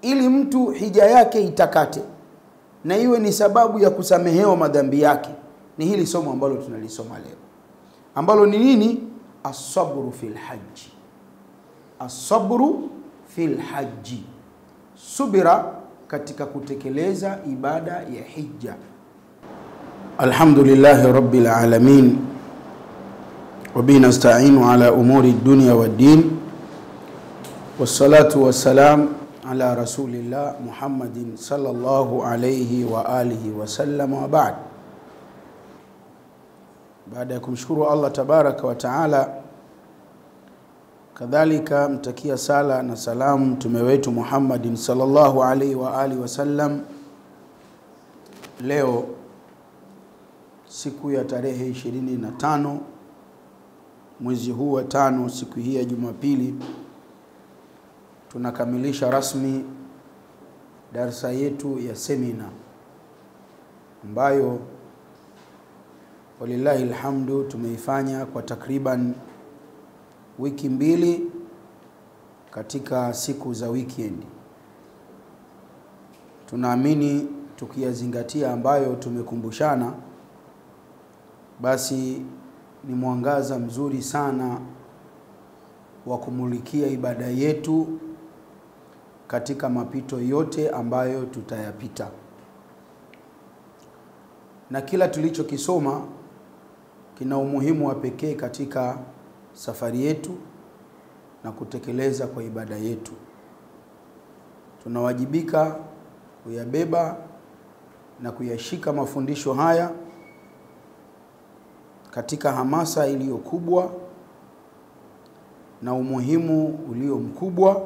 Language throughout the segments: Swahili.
ili mtu hija yake itakate na iwe ni sababu ya kusamehewa madhambi yake, ni hili somo ambalo tunalisoma leo, ambalo ni nini? As-sabru fil hajji. As-sabru fil hajji, subira katika kutekeleza ibada ya hija. Alhamdulillahi rabbil alamin, wa bihi nasta'inu ala umuri dunya wad din, wassalatu wassalam ala rasulillah Muhammadin sallallahu alayhi wa alihi wa sallam, wa ba'd. Baada ya kumshukuru Allah tabaraka wa taala, kadhalika mtakia sala na salamu mtume wetu Muhammadin sallallahu alayhi wa alihi wa sallam, leo siku ya tarehe 25 mwezi huu wa 5, siku hii ya Jumapili, tunakamilisha rasmi darasa yetu ya semina ambayo walillahi alhamdu tumeifanya kwa takriban wiki 2 katika siku za weekend. Tunaamini tukiyazingatia ambayo tumekumbushana, basi ni mwangaza mzuri sana wa kumulikia ibada yetu katika mapito yote ambayo tutayapita. Na kila tulichokisoma kina umuhimu wa pekee katika safari yetu na kutekeleza kwa ibada yetu. Tunawajibika kuyabeba na kuyashika mafundisho haya katika hamasa iliyo kubwa na umuhimu ulio mkubwa,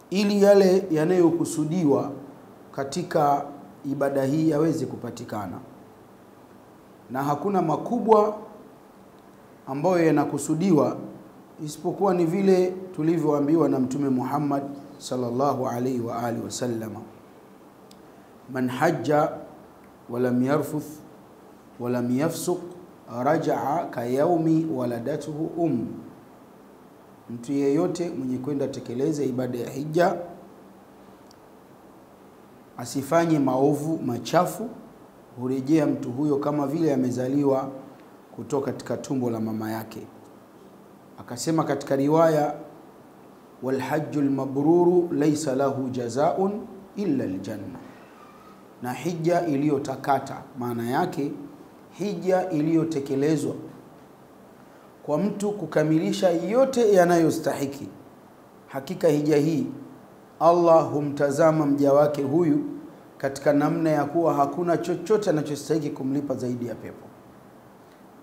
ili yale yanayokusudiwa katika ibada hii yaweze kupatikana. Na hakuna makubwa ambayo yanakusudiwa isipokuwa ni vile tulivyoambiwa na Mtume Muhammad sallallahu alaihi wa alihi wasallam: man hajja wa lam yarfuth wa lam yafsuq raja'a ka yaumi waladatuhu Mtu yeyote mwenye kwenda tekeleza ibada ya hija asifanye maovu machafu, hurejea mtu huyo kama vile amezaliwa kutoka katika tumbo la mama yake. Akasema katika riwaya: wal hajjul mabruru laysa lahu jazaa'un illa aljanna. Na hija iliyotakata, maana yake hija iliyotekelezwa kwa mtu kukamilisha yote yanayostahiki, hakika hija hii Allah humtazama mja wake huyu katika namna ya kuwa hakuna chochote anachostahiki kumlipa zaidi ya pepo.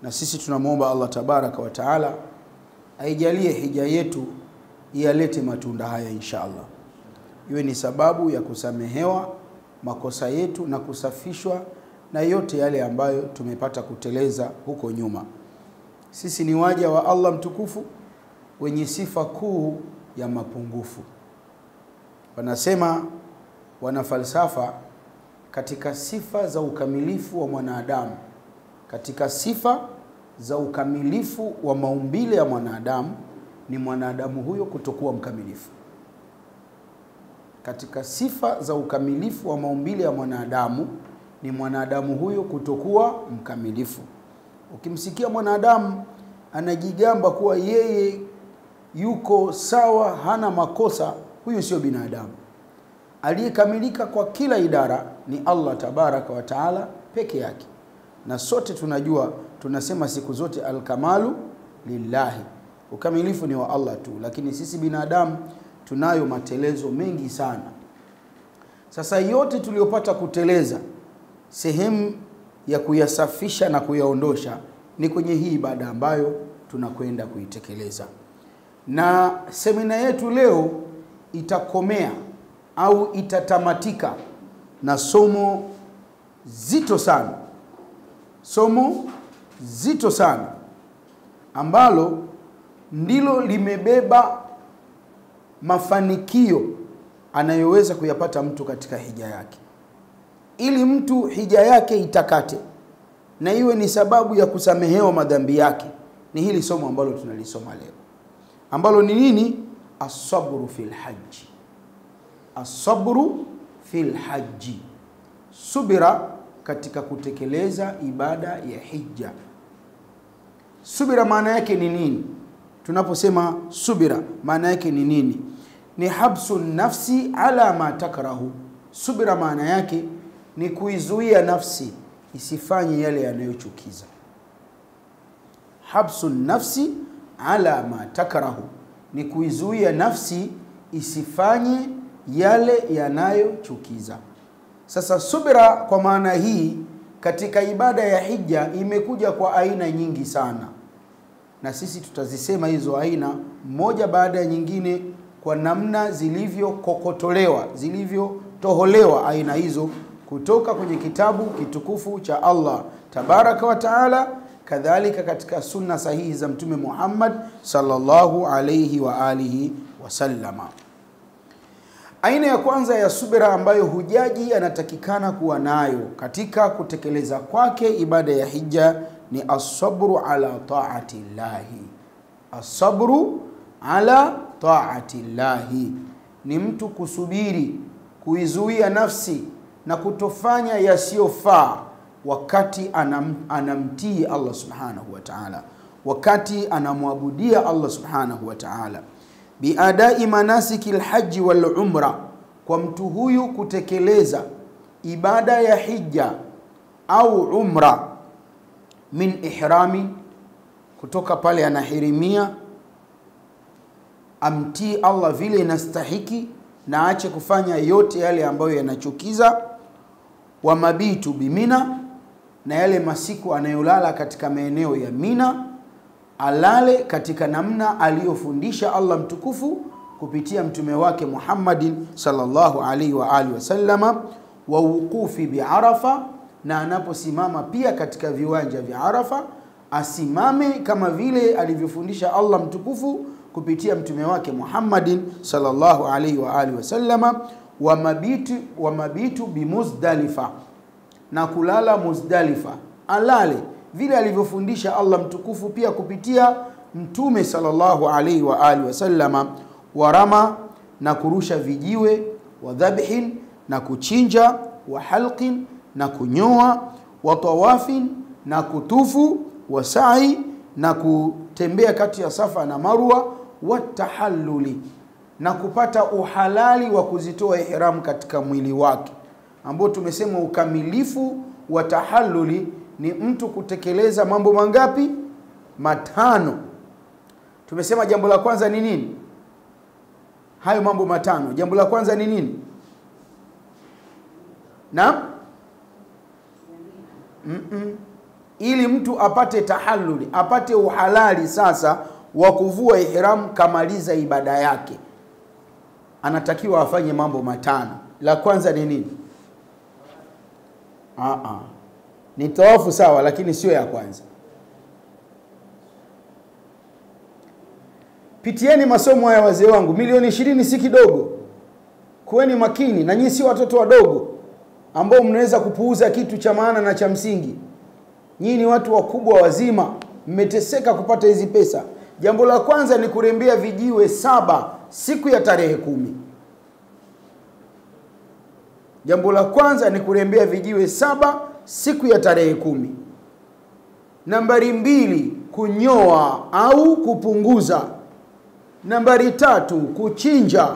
Na sisi tunamuomba Allah tabaraka wa taala aijalie hija yetu iyalete matunda haya inshallah, iwe ni sababu ya kusamehewa makosa yetu na kusafishwa na yote yale ambayo tumepata kuteleza huko nyuma. Sisi ni waja wa Allah mtukufu wenye sifa kuu ya mapungufu. Wanasema wanafalsafa, katika sifa za ukamilifu wa mwanadamu, katika sifa za ukamilifu wa maumbile ya mwanadamu, ni mwanadamu huyo kutokuwa mkamilifu. Katika sifa za ukamilifu wa maumbile ya mwanadamu, ni mwanadamu huyo kutokuwa mkamilifu. Ukimsikia mwanadamu anajigamba kuwa yeye yuko sawa, hana makosa, huyo sio binadamu. Aliyekamilika kwa kila idara ni Allah tabaraka wa taala peke yake. Na sote tunajua, tunasema siku zote al-kamalu lillahi, ukamilifu ni wa Allah tu, lakini sisi binadamu tunayo matelezo mengi sana. Sasa yote tuliyopata kuteleza, sehemu ya kuyasafisha na kuyaondosha ni kwenye hii ibada ambayo tunakwenda kuitekeleza. Na semina yetu leo itakomea au itatamatika na somo zito sana. Somo zito sana ambalo ndilo limebeba mafanikio anayoweza kuyapata mtu katika hija yake. Ili mtu hija yake itakate na iwe ni sababu ya kusamehewa madhambi yake, ni hili somo ambalo tunalisoma leo, ambalo ni nini? As-sabru fil hajji. As-sabru fil hajji, subira katika kutekeleza ibada ya hija. Subira maana yake ni nini? Tunaposema subira maana yake ni nini? Ni habsu nafsi ala ma takrahu. Subira maana yake ni kuizuia nafsi isifanye yale yanayochukiza. Habsu nafsi ala ma takrahu ni kuizuia nafsi isifanye yale yanayochukiza. Sasa subira kwa maana hii katika ibada ya hija imekuja kwa aina nyingi sana, na sisi tutazisema hizo aina moja baada ya nyingine kwa namna zilivyokokotolewa, zilivyotoholewa aina hizo kutoka kwenye kitabu kitukufu cha Allah tabaraka wa taala, kadhalika katika sunna sahihi za Mtume Muhammad sallallahu alayhi wa alihi wasallama. Aina ya kwanza ya subira ambayo hujaji anatakikana kuwa nayo katika kutekeleza kwake ibada ya hija ni as-sabru ala ta'ati llahi. As-sabru ala ta'ati llahi ni mtu kusubiri, kuizuia nafsi na kutofanya yasiyofaa wakati anamtii Allah subhanahu wa ta'ala, wakati anamwabudia Allah subhanahu wa ta'ala. Biadai manasiki alhaji wal umra, kwa mtu huyu kutekeleza ibada ya hija au umra, min ihrami, kutoka pale anahirimia, amtii Allah vile inastahiki na aache kufanya yote yale ambayo yanachukiza. Wa mabitu bimina, na yale masiku anayolala katika maeneo ya Mina alale katika namna aliyofundisha Allah mtukufu kupitia mtume wake Muhammadin sallallahu alaihi wa alihi wasallama. Wa wuqufi bi Arafa, na anaposimama pia katika viwanja vya Arafa asimame kama vile alivyofundisha Allah mtukufu kupitia mtume wake Muhammadin sallallahu alaihi wa alihi wasallama. Wa mabitu bi Muzdalifa, na kulala Muzdalifa alale vile alivyofundisha Allah mtukufu pia kupitia mtume sallallahu alaihi wa alihi wasallama. Warama, na kurusha vijiwe. Wa dhabhin, na kuchinja. Wa halqin, na kunyoa. Wa tawafin, na kutufu. Wa sa'i, na kutembea kati ya Safa na Marwa. Wa tahalluli, na kupata uhalali wa kuzitoa ihram katika mwili wake, ambao tumesema ukamilifu wa tahalluli ni mtu kutekeleza mambo mangapi? Matano. Tumesema jambo la kwanza ni nini? Hayo mambo matano. Jambo la kwanza ni nini? Naam? Ili mtu apate tahalluli, apate uhalali sasa wa kuvua ihram, kamaliza ibada yake, anatakiwa afanye mambo matano. La kwanza ni nini? Ni tawafu, sawa, lakini sio ya kwanza. Pitieni masomo haya wazee wangu, milioni 20 si kidogo. Kuweni makini, na nyinyi si watoto wadogo ambao mnaweza kupuuza kitu cha maana na cha msingi. Nyinyi ni watu wakubwa wazima, mmeteseka kupata hizi pesa. Jambo la kwanza ni kurembea vijiwe 7 siku ya tarehe 10. Jambo la kwanza ni kurembea vijiwe 7 siku ya tarehe 10. Nambari 2, kunyoa au kupunguza. Nambari 3, kuchinja.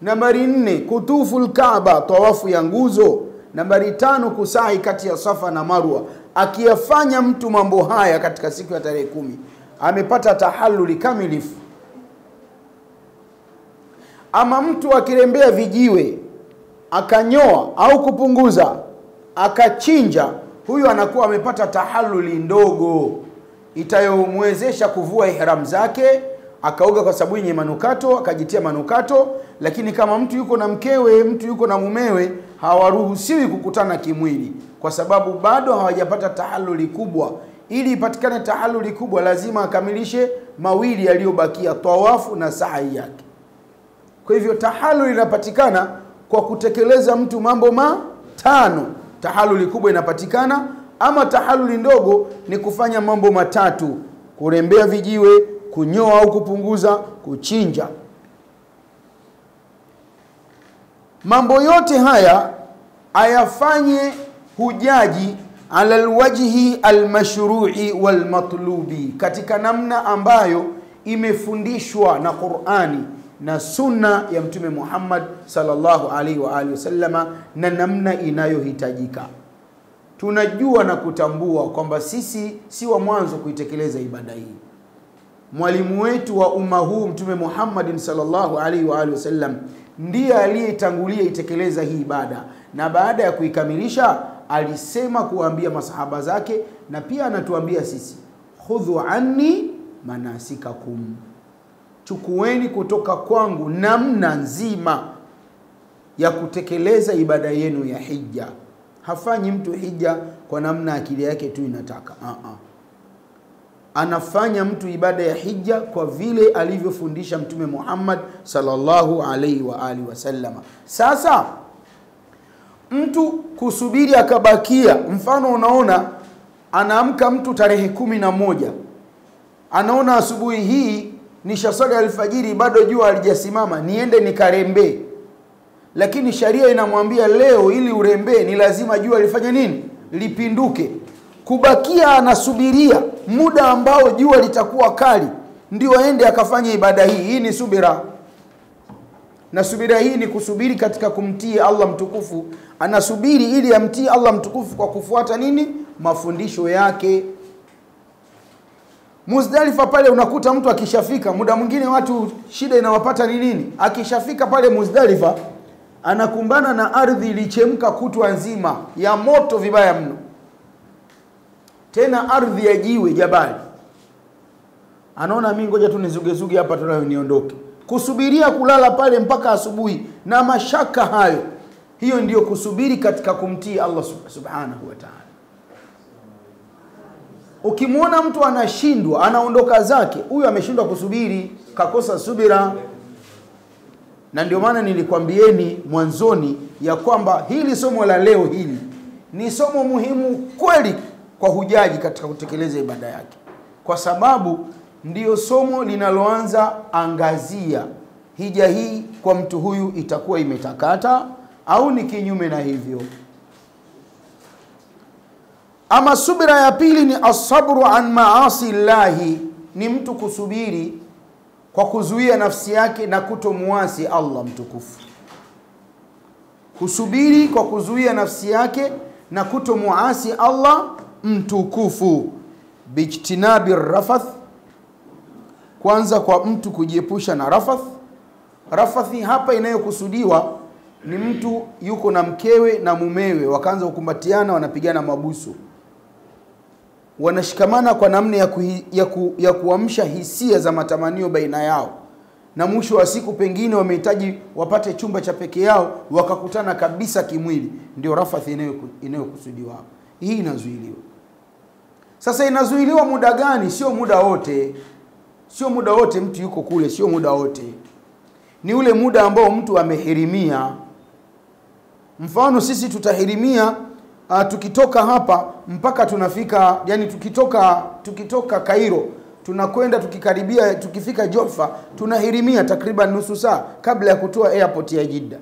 Nambari 4, kutufu al-Kaaba, tawafu ya nguzo. Nambari 5, kusahi kati ya Safa na Marwa. Akiyafanya mtu mambo haya katika siku ya tarehe 10, amepata tahalluli kamilifu. Ama mtu akirembea vijiwe, akanyoa au kupunguza, akachinja, huyu anakuwa amepata tahalluli ndogo itayomwezesha kuvua ihram zake, akaoga kwa sabuni yenye manukato, akajitia manukato. Lakini kama mtu yuko na mkewe, mtu yuko na mumewe, hawaruhusiwi kukutana kimwili kwa sababu bado hawajapata tahalluli kubwa. Ili ipatikane tahalluli kubwa lazima akamilishe mawili yaliyobakia, tawafu na sa'i yake. Kwa hivyo tahalluli inapatikana kwa kutekeleza mtu mambo matano. Tahalluli kubwa inapatikana, ama tahalluli ndogo ni kufanya mambo matatu: kurembea vijiwe, kunyoa au kupunguza, kuchinja. Mambo yote haya ayafanye hujaji ala alwajhi almashru'i walmatlubi, katika namna ambayo imefundishwa na Qur'ani na sunna ya Mtume Muhammad sallallahu alaihi wa alihi wasallama, na namna inayohitajika. Tunajua na kutambua kwamba sisi si wa mwanzo kuitekeleza ibada hii. Mwalimu wetu wa umma huu Mtume Muhammad sallallahu alaihi wa alihi wasallam ndiye aliyetangulia itekeleza hii ibada, na baada ya kuikamilisha alisema kuambia masahaba zake, na pia anatuambia sisi, khudhu anni manasikakum, chukueni kutoka kwangu namna nzima ya kutekeleza ibada yenu ya hija. Hafanyi mtu hija kwa namna akili yake tu inataka. Anafanya mtu ibada ya hija kwa vile alivyofundisha Mtume Muhammad sallallahu alaihi wa alihi wasallam. Sasa mtu kusubiri akabakia, mfano unaona anaamka mtu tarehe 11, anaona asubuhi hii nishasali alfajiri bado jua halijasimama, niende nikarembe. Lakini sharia inamwambia leo ili urembe ni lazima jua lifanye nini? Lipinduke. Kubakia anasubiria muda ambao jua litakuwa kali ndio aende akafanya ibada hii. Hii ni subira. Na subira hii ni kusubiri katika kumtii Allah mtukufu. Anasubiri ili amtii Allah mtukufu kwa kufuata nini? Mafundisho yake. Muzdalifa pale unakuta mtu akishafika, muda mwingine watu shida inawapata ni nini? Akishafika pale Muzdalifa anakumbana na ardhi ilichemka kutwa nzima ya moto vibaya mno. Tena ardhi ya jiwe jabali. Anaona mimi ngoja tu nizugezuge hapa tunayo niondoke. Kusubiria kulala pale mpaka asubuhi na mashaka hayo. Hiyo ndiyo kusubiri katika kumtii Allah subhanahu wa ta'ala. Ukimwona mtu anashindwa, anaondoka zake, huyu ameshindwa kusubiri, kakosa subira. Na ndio maana nilikwambieni mwanzoni ya kwamba hili somo la leo hili ni somo muhimu kweli kwa hujaji katika kutekeleza ibada yake. Kwa sababu ndiyo somo linaloanza angazia hija hii kwa mtu huyu itakuwa imetakata au ni kinyume na hivyo. Ama subira ya pili ni asabru an maasi llahi, ni mtu kusubiri kwa kuzuia nafsi yake na kutomuasi Allah mtukufu. Kusubiri kwa kuzuia nafsi yake na kutomuasi Allah mtukufu. Bijtinabi rafath, kwanza kwa mtu kujiepusha na rafath. Rafathi hapa inayokusudiwa ni mtu yuko na mkewe na mumewe, wakaanza kukumbatiana, wanapigana mabusu, wanashikamana kwa namna ya kuamsha hisia za matamanio baina yao, na mwisho wa siku pengine wamehitaji wapate chumba cha peke yao, wakakutana kabisa kimwili. Ndio rafathi inayokusudiwa. Hii inazuiliwa. Sasa inazuiliwa muda gani? Sio muda wote. Sio muda wote mtu yuko kule, sio muda wote. Ni ule muda ambao mtu amehirimia. Mfano sisi tutahirimia tukitoka hapa mpaka tunafika, yani tukitoka Cairo tunakwenda tukikaribia, tukifika Jofa tunahirimia takriban nusu saa kabla ya kutoa airport ya Jeddah.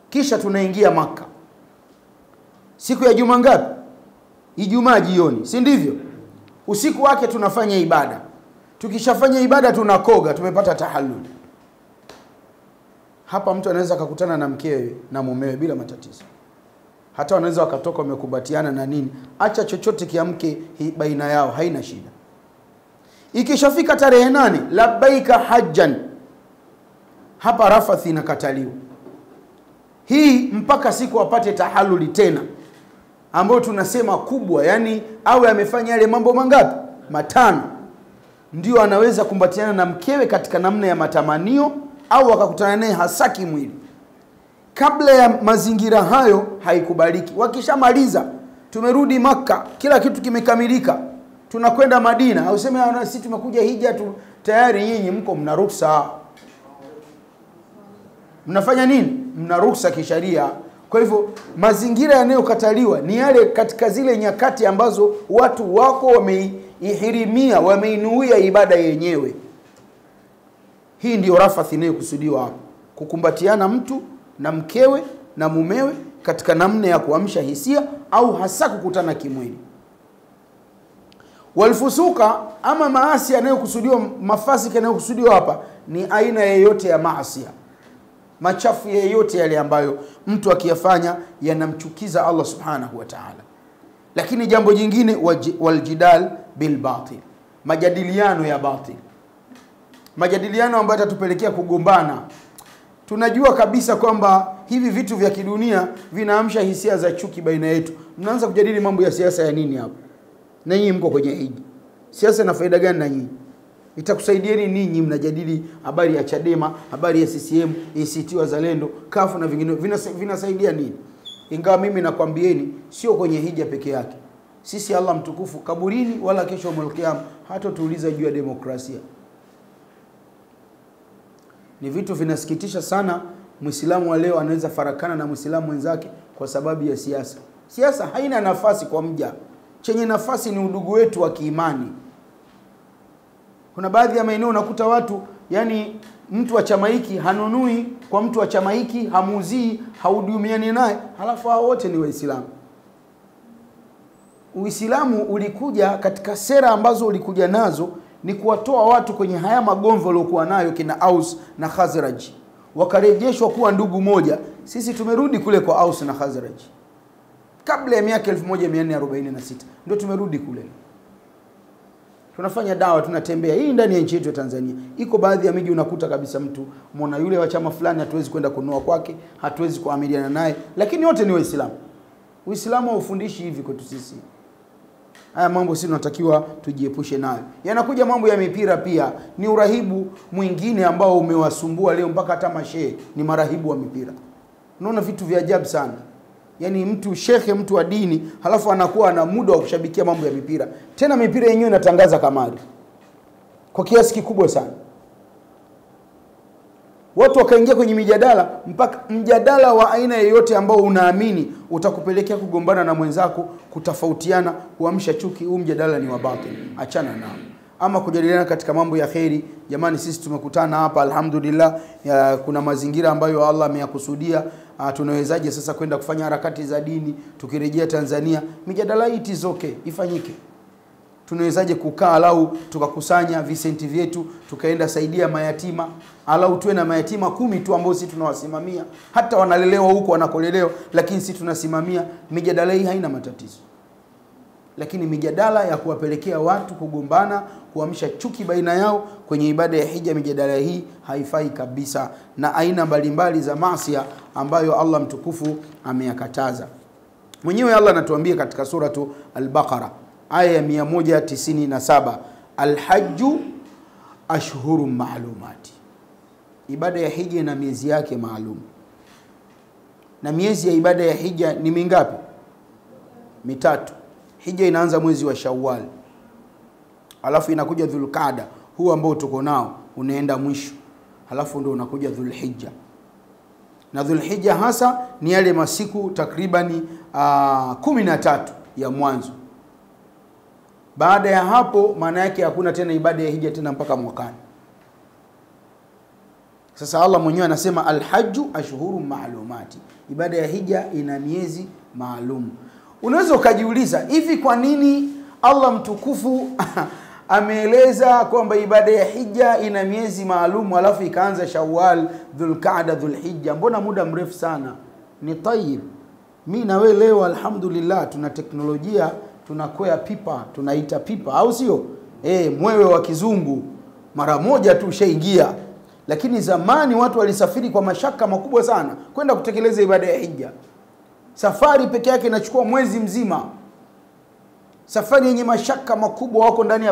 Kisha tunaingia Maka siku ya Juma ngapi? Ijumaa jioni, si ndivyo? Usiku wake tunafanya ibada. Tukishafanya ibada tunakoga, tumepata tahallul. Hapa mtu anaweza kukutana na mkewe na mumewe bila matatizo. Hata wanaweza wakatoka wamekumbatiana na nini, acha chochote kiamke baina yao, haina shida. Ikishafika tarehe 8 labbaika hajjan, hapa rafathi inakataliwa. Hii mpaka siku apate tahalluli tena, ambayo tunasema kubwa, yani awe amefanya yale mambo mangapi? 5. Ndio anaweza kumbatiana na mkewe katika namna ya matamanio, au akakutana naye hasa kimwili. Kabla ya mazingira hayo haikubaliki. Wakishamaliza, tumerudi Maka, kila kitu kimekamilika, tunakwenda Madina, au sema sisi tumekuja hija tu, tayari nyinyi mko mna ruhusa. Mnafanya nini? Mna ruhusa kisharia. Kwa hivyo mazingira yanayokataliwa ni yale katika zile nyakati ambazo watu wako wameihirimia, wameinuia ibada yenyewe. Hii ndio rafathi inayokusudiwa hapo. Kukumbatiana mtu na mkewe na mumewe katika namna ya kuamsha hisia au hasa kukutana kimwili. Walfusuka, ama maasi yanayokusudiwa, mafasiki yanayokusudiwa hapa ni aina yeyote ya maasi, machafu yeyote yale ambayo mtu akiyafanya yanamchukiza Allah subhanahu wa ta'ala. Lakini jambo jingine, waljidal bil batil, majadiliano ya batil, majadiliano ambayo yatatupelekea kugombana. Tunajua kabisa kwamba hivi vitu vya kidunia vinaamsha hisia za chuki baina yetu. Mnaanza kujadili mambo ya siasa ya nini hapo? Na nyinyi mko kwenye hija. Siasa ina faida gani na nyinyi? Itakusaidieni ninyi mnajadili habari ya Chadema, habari ya CCM, ACT Wazalendo, CUF na vingine, vinasaidia nini? Ingawa mimi nakwambieni sio kwenye hija peke yake. Sisi Allah mtukufu kaburini wala kesho mwelekea hatotuuliza juu ya demokrasia. Ni vitu vinasikitisha sana. Muislamu wa leo anaweza farakana na Muislamu wenzake kwa sababu ya siasa. Siasa haina nafasi kwa mja. Chenye nafasi ni udugu wetu wa kiimani. Kuna baadhi ya maeneo unakuta watu, yani mtu wa chama hiki hanunui kwa mtu wa chama hiki, hamuuzii, haudumiani naye, halafu hao wote ni Waislamu. Uislamu ulikuja katika sera ambazo ulikuja nazo ni kuwatoa watu kwenye haya magomvi waliokuwa nayo kina Aus na Khazraj, wakarejeshwa kuwa ndugu moja. Sisi tumerudi kule kwa Aus na Khazraj kabla ya miaka 1446 ndio tumerudi kule. Tunafanya dawa, tunatembea. Hii ndani ya nchi yetu ya Tanzania. Iko baadhi ya miji unakuta kabisa mtu muona yule wa chama fulani hatuwezi kwenda kununua kwake, hatuwezi kuamiliana naye, lakini wote ni Waislamu. Uislamu haufundishi hivi kwetu sisi. Haya mambo sisi tunatakiwa tujiepushe nayo. Yanakuja mambo ya mipira pia, ni urahibu mwingine ambao umewasumbua leo mpaka hata mashehe ni marahibu wa mipira. Unaona vitu vya ajabu sana. Yani mtu shekhe, mtu wa dini, halafu anakuwa na muda wa kushabikia mambo ya mipira. Tena mipira yenyewe inatangaza kamari kwa kiasi kikubwa sana. Watu wakaingia kwenye mijadala, mpaka mjadala wa aina yoyote ambao unaamini utakupelekea kugombana na mwenzako, kutofautiana, kuamsha chuki, huu mjadala ni wa batil. Achana nao. Ama kujadiliana katika mambo ya kheri. Jamani, sisi tumekutana hapa alhamdulillah, kuna mazingira ambayo Allah ameyakusudia. Tunawezaje sasa kwenda kufanya harakati za dini tukirejea Tanzania? Mijadala hii is okay, ifanyike. Tunawezaje kukaa alau tukakusanya visenti vyetu tukaenda saidia mayatima, alau tuwe na mayatima 10 tu ambao sisi tunawasimamia, hata wanalelewa huko wanakolelewa, lakini sisi tunasimamia. Mijadala hii haina matatizo. Lakini mijadala ya kuwapelekea watu kugombana, kuamsha chuki baina yao kwenye ibada ya hija, mijadala hii haifai kabisa, na aina mbalimbali za maasi ambayo Allah mtukufu ameyakataza. Mwenyewe Allah anatuambia katika suratu Al-Baqara aya ya 197, Al-Hajju ashhurun ma'lumati. Ibada ya hija ina miezi yake maalum. Na miezi ya ibada ya hija ni mingapi? Mitatu. Hija inaanza mwezi wa Shawwal, alafu inakuja Dhulqaada, huu ambao tuko nao unaenda mwisho, alafu ndio unakuja Dhulhijja. Na Dhulhijja hasa ni yale masiku takribani 13 ya mwanzo. Baada ya hapo maana yake hakuna tena ibada ya hija tena mpaka mwakani. Sasa Allah mwenyewe anasema Al-Hajju ashhurun ma'lumati. Ibada ya hija ina miezi maalum. Unaweza ukajiuliza, hivi kwa nini Allah mtukufu ameeleza kwamba ibada ya hija ina miezi maalum alafu ikaanza Shawwal, Dhulqaada, Dhulhijja? Mbona muda mrefu sana? Ni tayib. Mimi na wewe leo alhamdulillah tuna teknolojia, tunakwea pipa, tunaita pipa, au sio? Mwewe wa kizungu mara moja tu ushaingia. Lakini zamani watu walisafiri kwa mashaka makubwa sana kwenda kutekeleza ibada ya hija. Safari peke yake inachukua mwezi mzima. Safari yenye mashaka makubwa, wako ndani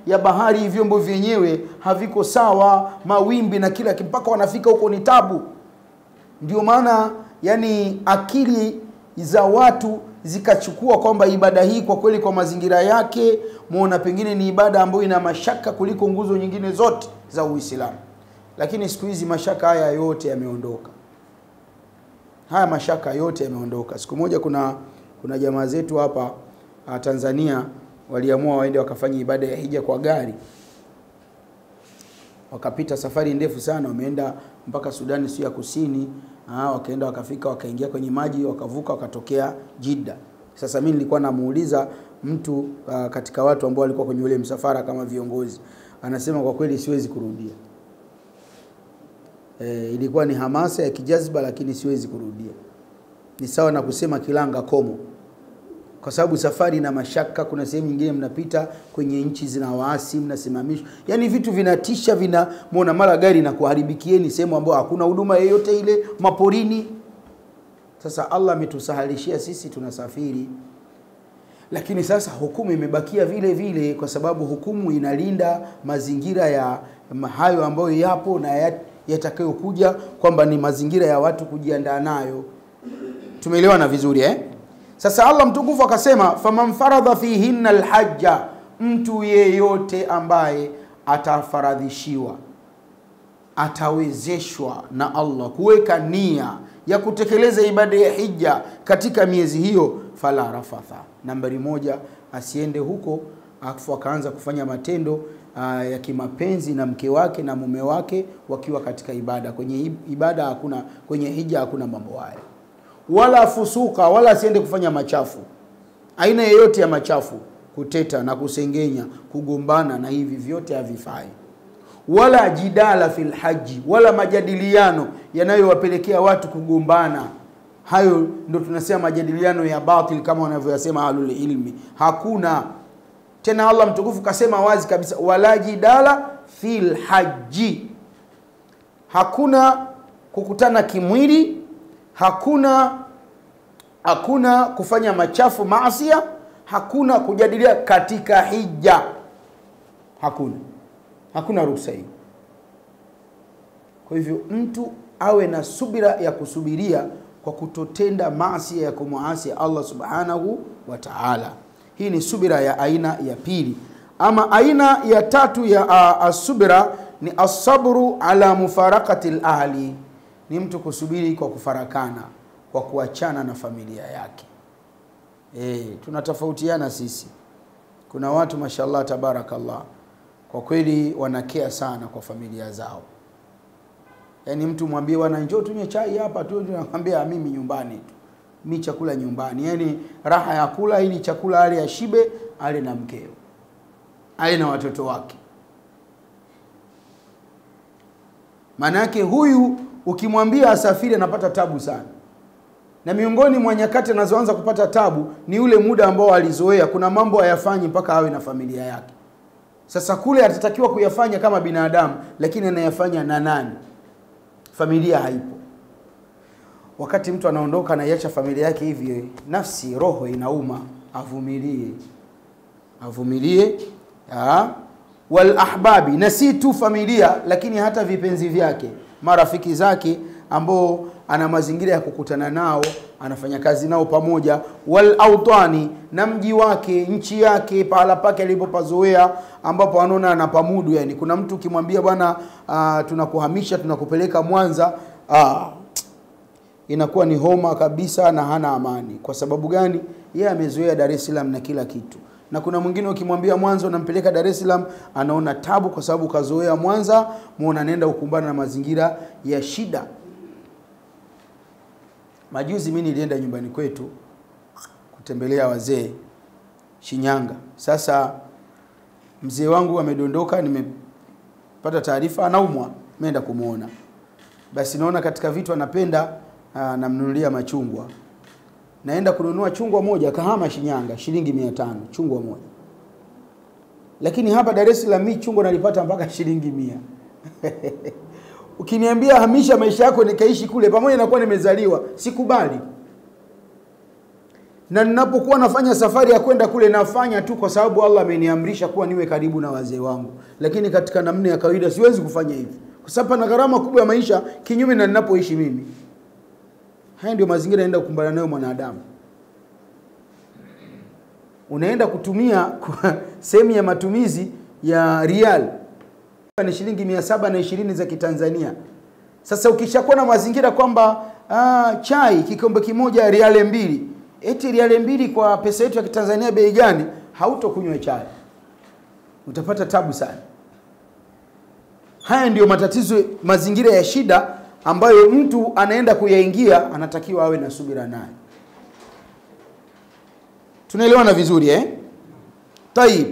ya bahari, vyombo vyenyewe haviko sawa, mawimbi na kila, mpaka wanafika huko ni tabu. Ndio maana yani akili za watu zikachukua kwamba ibada hii kwa kweli kwa mazingira yake muona pengine ni ibada ambayo ina mashaka kuliko nguzo nyingine zote za Uislamu. Lakini siku hizi mashaka haya yote yameondoka. Haya mashaka yote yameondoka. Siku moja kuna jamaa zetu hapa Tanzania waliamua waende wakafanya ibada ya hija kwa gari. Wakapita safari ndefu sana, wameenda mpaka Sudani sio ya Kusini, wakaenda wakafika wakaingia kwenye maji wakavuka wakatokea Jeddah. Sasa mimi nilikuwa namuuliza mtu katika watu ambao walikuwa kwenye ule msafara kama viongozi, anasema kwa kweli siwezi kurudia. Ilikuwa ni hamasa ya kijazba, lakini siwezi kurudia. Ni sawa na kusema kilanga komo, kwa sababu safari na mashaka. Kuna sehemu nyingine mnapita kwenye nchi zina waasi, mnasimamishwa, yani vitu vinatisha, muona mara gari na kuharibikieni sehemu ambayo hakuna huduma yoyote ile, maporini. Sasa Allah ametusahalishia sisi tunasafiri, lakini sasa hukumu imebakia vile vile, kwa sababu hukumu inalinda mazingira ya hayo ambayo yapo na yatakayokuja, kwamba ni mazingira ya watu kujiandaa nayo. Tumeelewana vizuri Sasa Allah mtukufu akasema faman faradha fihinna alhajja, mtu yeyote ambaye atafaradhishiwa, atawezeshwa na Allah kuweka nia ya kutekeleza ibada ya hija katika miezi hiyo, fala rafatha. Nambari 1, asiende huko afu akaanza kufanya matendo ya kimapenzi na mke wake na mume wake wakiwa katika ibada. Kwenye ibada hakuna, kwenye hija hakuna mambo haya. Wala fusuka, wala asiende kufanya machafu, aina yoyote ya machafu, kuteta na kusengenya, kugombana, na hivi vyote havifai. Wala jidala fil haji, wala majadiliano yanayowapelekea watu kugombana. Hayo ndo tunasema majadiliano ya batil, kama wanavyosema ahlul ilmi. Hakuna tena. Allah mtukufu kasema wazi kabisa, wala jidala fil haji. Hakuna kukutana kimwili, hakuna kufanya machafu, maasiya, hakuna kujadilia katika hija. Hakuna ruhusa hiyo. Kwa hivyo mtu awe na subira ya kusubiria kwa kutotenda maasi ya kumuasi Allah subhanahu wa ta'ala. Hii ni subira ya aina ya pili. Ama aina ya tatu ya asubira ni asabru ala mufarakati ahli, ni mtu kusubiri kwa kufarakana, kwa kuachana na familia yake. Tunatofautiana sisi. Kuna watu mashallah tabarakallah, kwa kweli wanakea sana kwa familia zao. Yani mtu mwambie wana njoo tunywe chai hapa tu, anakuambia mimi nyumbani tu. Mimi chakula nyumbani. Yani raha ya kula ili chakula ale ashibe, ale na mkeo, ale na watoto wake. Maana yake huyu ukimwambia asafiri anapata tabu sana. Na miongoni mwa nyakati anazoanza kupata tabu ni ule muda ambao alizoea. Kuna mambo hayafanyi mpaka awe na familia yake. Sasa kule atatakiwa kuyafanya kama binadamu, lakini anayafanya na nani? Familia haipo. Wakati mtu anaondoka na iacha familia yake hivi, nafsi, roho inauma. Avumilie. Wal ahbabi, na si tu familia, lakini hata vipenzi vyake, marafiki zake ambao ana mazingira ya kukutana nao, anafanya kazi nao pamoja. Wal autani, na mji wake, nchi yake, pahala pake alipopazoea, ambapo anaona anapamudu. Yani kuna mtu ukimwambia bwana tunakuhamisha, tunakupeleka Mwanza, inakuwa ni homa kabisa na hana amani. Kwa sababu gani? Yeye amezoea Dar es Salaam na kila kitu. Na kuna mwingine ukimwambia Mwanza unampeleka Dar es Salaam, anaona tabu kwa sababu kazoea Mwanza, muona nenda ukumbana na mazingira ya shida. Majuzi mimi nilienda nyumbani kwetu kutembelea wazee Shinyanga. Sasa mzee wangu amedondoka, nimepata taarifa anaumwa, nimeenda kumuona. Basi naona katika vitu anapenda, namnunulia machungwa. Naenda kununua chungwa moja Kahama Shinyanga, shilingi 500 chungwa moja. Lakini hapa Dar es Salaam mimi chungwa nalipata mpaka shilingi 100. Ukiniambia hamisha maisha yako nikaishi kule, pamoja na kuwa nimezaliwa, sikubali. Na ninapokuwa nafanya safari ya kwenda kule, nafanya tu kwa sababu Allah ameniamrisha kuwa niwe karibu na wazee wangu. Lakini katika namna ya kawaida siwezi kufanya hivi, kwa sababu pana gharama kubwa ya maisha kinyume na ninapoishi mimi. Haya ndio mazingira naenda kukumbana nayo mwanadamu. Unaenda kutumia sehemu ya matumizi ya rial ni shilingi 720 za Kitanzania. Sasa ukishakuwa na mazingira kwamba chai kikombe kimoja riale 2, eti riale 2 kwa pesa yetu ya Kitanzania bei gani? Hautokunywa chai, utapata tabu sana. Haya ndio matatizo, mazingira ya shida ambayo mtu anaenda kuyaingia anatakiwa awe na subira naye. Tunaelewana vizuri Tayib.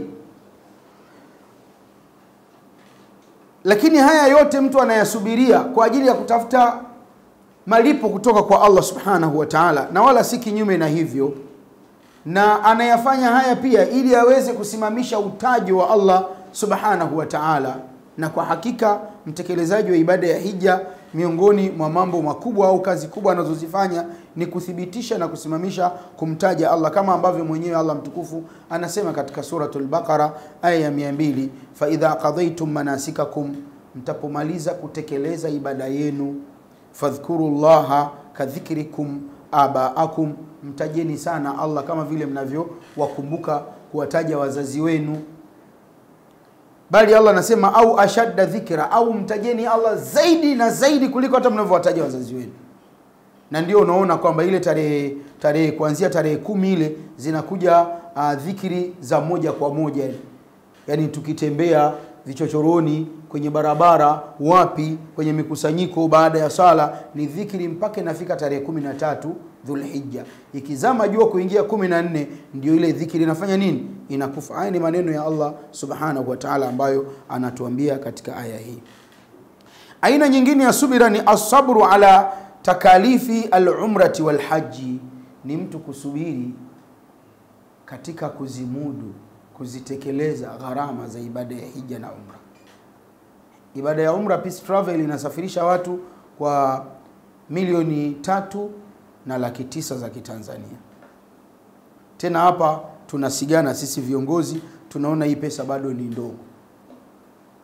Lakini haya yote mtu anayasubiria kwa ajili ya kutafuta malipo kutoka kwa Allah subhanahu wa ta'ala, na wala si kinyume na hivyo, na anayafanya haya pia ili aweze kusimamisha utaji wa Allah subhanahu wa ta'ala. Na kwa hakika mtekelezaji wa ibada ya hija, miongoni mwa mambo makubwa au kazi kubwa anazozifanya ni kuthibitisha na kusimamisha kumtaja Allah, kama ambavyo mwenyewe Allah mtukufu anasema katika suratul Baqara aya ya 200, fa idha qadaytum manasikakum, mtapomaliza kutekeleza ibada yenu, fadhkurullaha kadhikrikum abaakum, mtajeni sana Allah kama vile mnavyo wakumbuka kuwataja wazazi wenu. Bali Allah anasema au ashadda dhikra, au mtajeni Allah zaidi na zaidi kuliko hata mnavyowataja wazazi wenu. Na ndio unaona kwamba ile tarehe kuanzia tarehe 10 ile zinakuja dhikri za moja kwa moja. Yaani tukitembea vichochoroni, kwenye barabara, wapi, kwenye mikusanyiko, baada ya sala ni dhikri mpaka inafika tarehe 13 Dhulhijja. Ikizama jua kuingia 14 ndio ile dhikri inafanya nini? Inakufa. Haya ni maneno ya Allah subhanahu wa ta'ala ambayo anatuambia katika aya hii. Aina nyingine ya subira ni as-sabru ala takalifi al-umrati wal-haji, ni mtu kusubiri katika kuzimudu, kuzitekeleza gharama za ibada ya hija na umra. Ibada ya umra Peace Travel inasafirisha watu kwa 3,900,000 za Kitanzania. Tena hapa tunasigana sisi viongozi, tunaona hii pesa bado ni ndogo.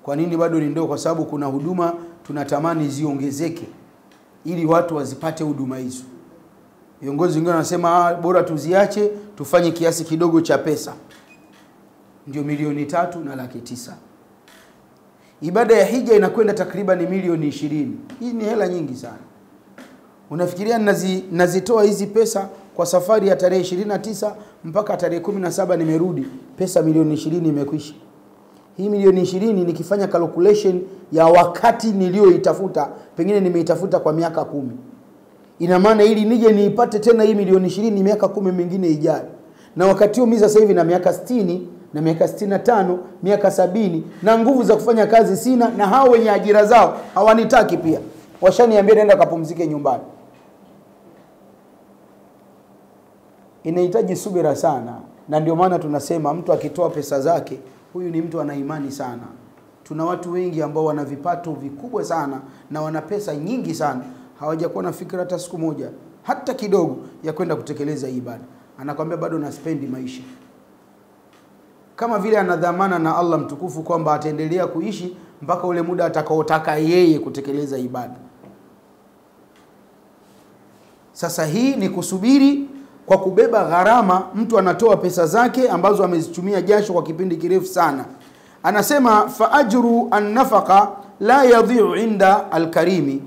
Kwa nini bado ni ndogo? Kwa sababu kuna huduma tunatamani ziongezeke ili watu wazipate huduma hizo. Viongozi wengine wanasema bora tuziache, tufanye kiasi kidogo cha pesa. Ndio 3,900,000. Ibada ya hija inakwenda takriban 20,000,000. Hii ni hela nyingi sana. Unafikiria nazitoa hizi pesa kwa safari ya tarehe 29 mpaka tarehe 17 nimerudi, pesa 20,000,000 imekwisha. Hii 20,000,000 nikifanya calculation ya wakati nilioitafuta, pengine nimeitafuta kwa miaka 10. Ina maana ili nije niipate tena hii 20,000,000 miaka 10 mingine ijayo. Na wakati huo mimi sasa hivi na miaka 60 na miaka 65, miaka 70, na nguvu za kufanya kazi sina, na hao wenye ajira zao hawanitaki pia. Washaniambia nenda kapumzike nyumbani. Inahitaji subira sana, na ndio maana tunasema mtu akitoa pesa zake, huyu ni mtu ana imani sana. Tuna watu wengi ambao wana vipato vikubwa sana na wana pesa nyingi sana, hawajakuwa na fikra hata siku moja, hata kidogo, ya kwenda kutekeleza ibada. Anakuambia bado na spendi maisha. Kama vile anadhamana na Allah mtukufu kwamba ataendelea kuishi mpaka ule muda atakaotaka yeye kutekeleza ibada. Sasa hii ni kusubiri kwa kubeba gharama. Mtu anatoa pesa zake ambazo amezitumia jasho kwa kipindi kirefu sana. Anasema fa ajru an-nafaqa la yadhi'u inda al-karimi,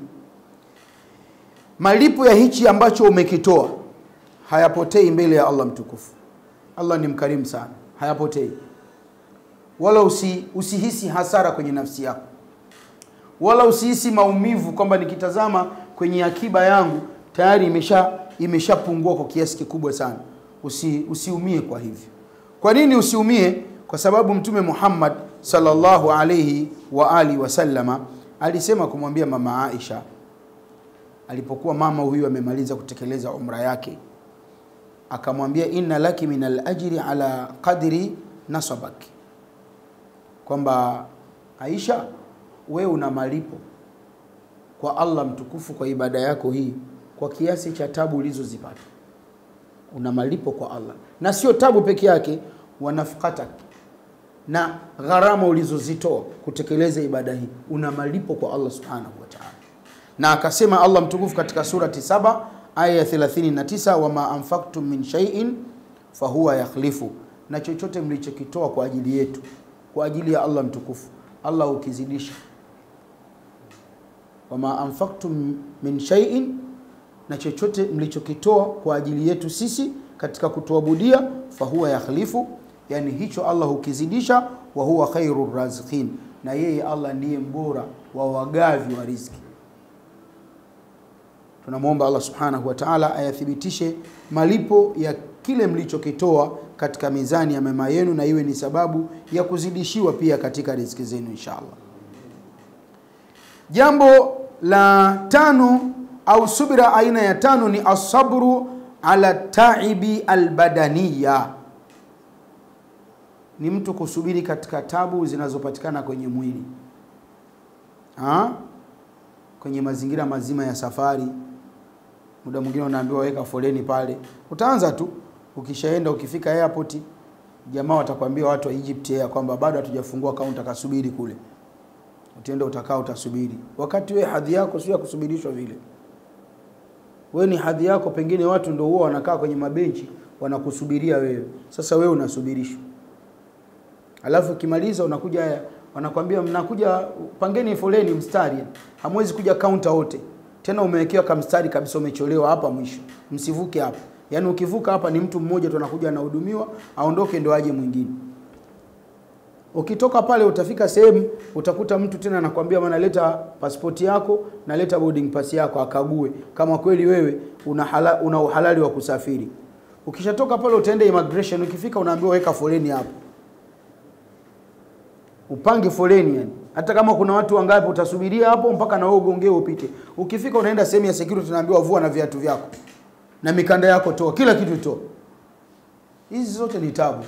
malipo ya hichi ambacho umekitoa hayapotei mbele ya Allah mtukufu. Allah ni mkarimu sana, hayapotei. Wala usihisi hasara kwenye nafsi yako, wala usihisi maumivu kwamba nikitazama kwenye akiba yangu tayari imeshapungua kwa kiasi kikubwa sana. Usiumie kwa hivyo. Kwa nini usiumie? Kwa sababu Mtume Muhammad sallallahu alayhi wa alihi wasallama alisema kumwambia mama Aisha, alipokuwa mama huyu amemaliza kutekeleza umra yake, akamwambia inna laki min al-ajri ala qadri nasabaki, kwamba Aisha, wewe una malipo kwa Allah mtukufu kwa ibada yako hii kwa kiasi cha tabu ulizozipata. Una malipo kwa Allah, na sio tabu peke yake, wanafqatak, na gharama ulizozitoa kutekeleza ibada hii, una malipo kwa Allah subhanahu wa ta'ala. Na akasema Allah mtukufu katika surati 7 aya 39, wama anfaqtum min shay'in fahuwa yakhlifu, na chochote mlichokitoa kwa ajili yetu, kwa ajili ya Allah mtukufu, Allah ukizidisha. Wama anfaqtum min shay'in, na chochote mlichokitoa kwa ajili yetu sisi katika kutuabudia, fahuwa yakhlifu, yani hicho Allah ukizidisha, wa huwa khairur raziqin, na yeye Allah ndiye mbora wa wagavi wa riziki. Tunamuomba Allah subhanahu wa ta'ala ayathibitishe malipo ya kile mlichokitoa katika mizani ya mema yenu, na iwe ni sababu ya kuzidishiwa pia katika riziki zenu inshallah. Jambo la tano au subira aina ya tano ni asabru ala taibi albadaniya. Ni mtu kusubiri katika tabu zinazopatikana kwenye mwili. Kwenye mazingira mazima ya safari, muda mwingine unaambiwa weka foleni pale. Utaanza tu, ukishaenda ukifika airport, jamaa watakwambia watu wa Egypt ya kwamba bado hatujafungua kaunta, kasubiri kule. Utaenda utakaa utasubiri. Wakati wewe hadhi yako sio ya kusubirishwa vile. Wewe ni hadhi yako, pengine watu ndio huwa wanakaa kwenye mabenchi wanakusubiria wewe. Sasa wewe unasubirishwa. Alafu kimaliza unakuja, wanakuambia mnakuja, pangeni foleni mstari. Hamwezi kuja kaunta wote. Tena umewekewa kama mstari kabisa, umecholewa hapa mwisho. Msivuke hapa. Yaani ukivuka hapa ni mtu mmoja tu anakuja anahudumiwa, aondoke ndio aje mwingine. Ukitoka pale utafika sehemu utakuta mtu tena anakuambia bwana, leta pasipoti yako na leta boarding pass yako akague kama kweli wewe una uhalali wa kusafiri. Ukishatoka pale utaenda immigration, ukifika unaambiwa weka foleni hapo. Upange foleni yani. Hata kama kuna watu wangapi utasubiria hapo mpaka na wewe ugongee upite. Ukifika unaenda sehemu ya security, tunaambiwa vua na viatu vyako. Na mikanda yako toa, kila kitu toa. Hizi zote ni tabu.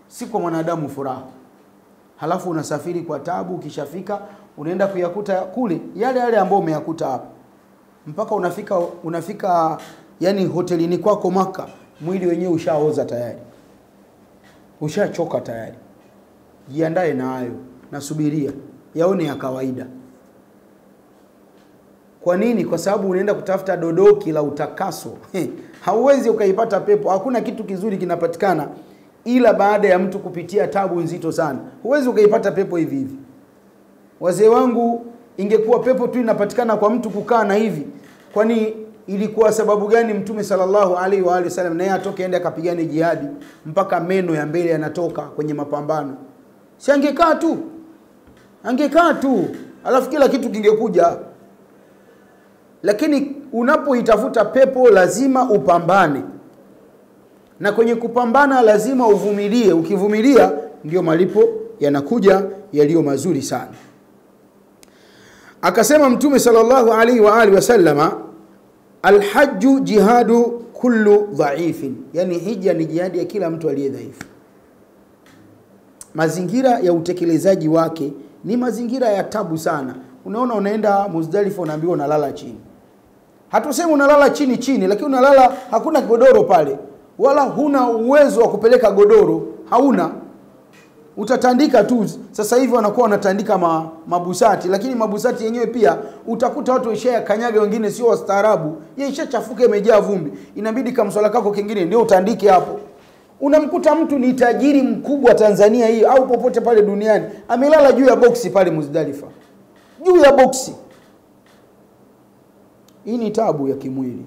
Si kwa mwanadamu furaha. Halafu unasafiri kwa tabu, ukishafika unaenda kuyakuta kule yale yale ambayo umeyakuta hapa. Mpaka unafika yani hotelini kwako Maka, mwili wenyewe ushaoza tayari. Ushachoka tayari. Jiandae na hayo, nasubiria yaone ya kawaida. Kwa nini? Kwa sababu unaenda kutafuta dodoki la utakaso. Hauwezi ukaipata pepo. Hakuna kitu kizuri kinapatikana ila baada ya mtu kupitia tabu nzito sana. Huwezi ukaipata pepo hivi hivi. Wazee wangu, ingekuwa pepo tu inapatikana kwa mtu kukaa na hivi, kwani ilikuwa sababu gani Mtume sallallahu alaihi wa alihi wasallam naye atoke aende akapigane jihadi mpaka meno ya mbele yanatoka kwenye mapambano? Si angekaa tu. Angekaa tu, alafu kila kitu kingekuja. Lakini unapoitafuta pepo lazima upambane. Na kwenye kupambana lazima uvumilie. Ukivumilia ndio malipo yanakuja yaliyo mazuri sana. Akasema Mtume sallallahu alaihi wa alihi wasallama, alhajju jihadu kullu dhaifin. Yani hija ni jihadi ya kila mtu aliye dhaifu. Mazingira ya utekelezaji wake ni mazingira ya tabu sana. Unaona unaenda Muzdalifa unaambiwa unalala chini. Hatusemi unalala chini, lakini unalala hakuna godoro pale. Wala huna uwezo wa kupeleka godoro, hauna. Utatandika tu. Sasa hivi wanakuwa wanatandika mabusati, lakini mabusati yenyewe pia utakuta watu washaya kanyaga, wengine sio wastaarabu. Yeye ishachafuka, imejaa vumbi. Inabidi kamswala kako kingine ndio utandike hapo. Unamkuta mtu ni tajiri mkubwa Tanzania hii au popote pale duniani, amelala juu ya boksi pale Muzdalifa. Juu ya boksi. Hii ni tabu ya kimwili.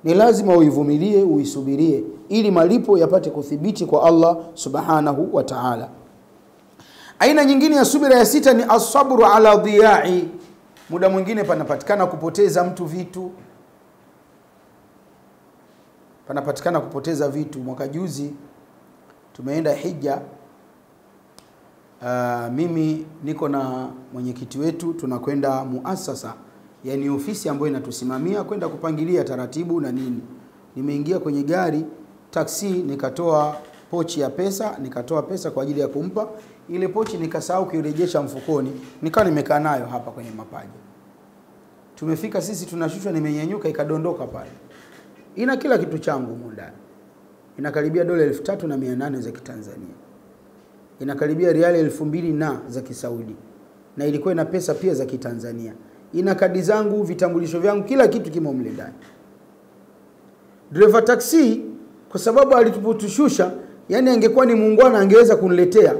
Ni lazima uivumilie, uisubirie ili malipo yapate kuthibiti kwa Allah subhanahu wa ta'ala. Aina nyingine ya subira ya sita ni as-sabru ala dhiya'i. Muda mwingine panapatikana kupoteza mtu vitu. Panapatikana kupoteza vitu. Mwaka juzi tumeenda hija. Mimi niko na mwenyekiti wetu, tunakwenda muasasa, yani ofisi ambayo inatusimamia kwenda kupangilia taratibu na nini. Nimeingia kwenye gari taksi, nikatoa pochi ya pesa, nikatoa pesa kwa ajili ya kumpa. Ile pochi nikasahau kuirejesha mfukoni, nikawa nimekaa nayo hapa kwenye mapaja. Tumefika sisi tunashushwa, nimenyanyuka ikadondoka pale. Ina kila kitu changu ndani. Inakaribia dola 3,800 za Kitanzania. Inakaribia riali 2,000 na za Kisaudi. Na ilikuwa ina pesa pia za Kitanzania. Ina kadi zangu, vitambulisho vyangu, kila kitu kimo mle ndani. Driver taxi kwa sababu alitupotushusha, yani angekuwa ni muungwana angeweza kuniletea.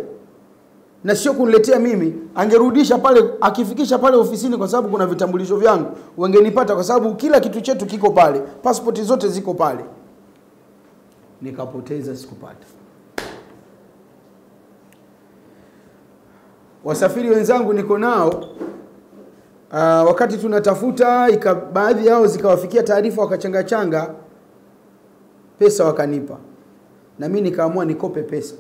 Na sio kuniletea mimi, angerudisha pale, akifikisha pale ofisini kwa sababu kuna vitambulisho vyangu, wangenipata kwa sababu kila kitu chetu kiko pale, passport zote ziko pale. Nikapoteza, sikupata. Wasafiri wenzangu niko nao, Wakati tunatafuta baadhi yao zikawafikia taarifa wakachanga pesa wakanipa, na mimi nikaamua nikope pesa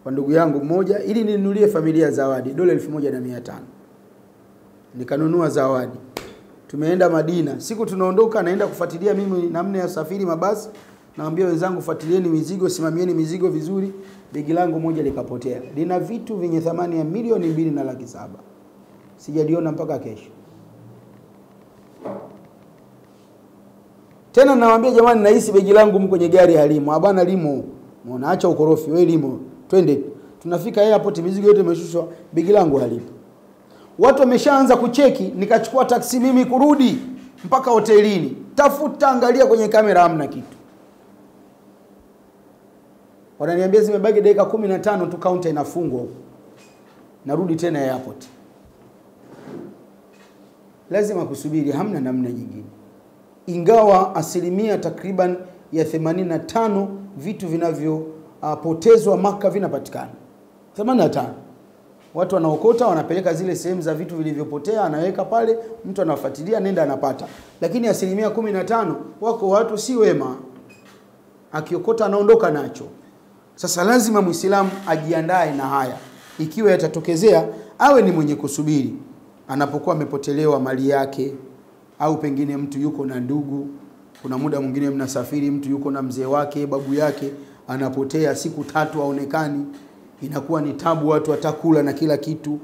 kwa ndugu yangu mmoja ili ninunulie familia zawadi dola 1500. Nikanunua zawadi. Tumeenda Madina. Siku tunaondoka naenda kufuatilia mimi namna ya safari mabasi. Naambia wenzangu fuatilieni mizigo, simamieni mizigo vizuri. Begi langu moja likapotea. Lina vitu vyenye thamani ya milioni 2.7. Sijaliona mpaka kesho. Tena nawaambia jamani, nahisi begi langu kwenye gari halimo. Abana limo. Muona acha ukorofi, wewe limo. Twende. Tunafika airport, mizigo yote imeshushwa, begi langu halipo. Watu wameshaanza kucheki, nikachukua taksi mimi kurudi mpaka hotelini. Tafuta, angalia kwenye kamera hamna kitu. Wananiambia zimebaki dakika 15 tu counter inafungwa. Narudi tena airport. Lazima kusubiri, hamna namna nyingine. Ingawa asilimia takriban ya 85 vitu vinavyopotezwa Maka vinapatikana. 85. Watu wanaokota, wanapeleka zile sehemu za vitu vilivyopotea, anaweka pale, mtu anafuatilia, nenda anapata. Lakini asilimia 15 wako watu si wema. Akiokota anaondoka nacho. Sasa lazima Muislamu ajiandae na haya. Ikiwa yatatokezea, awe ni mwenye kusubiri. Anapokuwa amepotelewa mali yake, au pengine mtu yuko na ndugu, kuna muda mwingine mnasafiri, mtu yuko na mzee wake, babu yake, anapotea siku 3 haonekani, inakuwa ni tabu, watu watakula na kila kitu.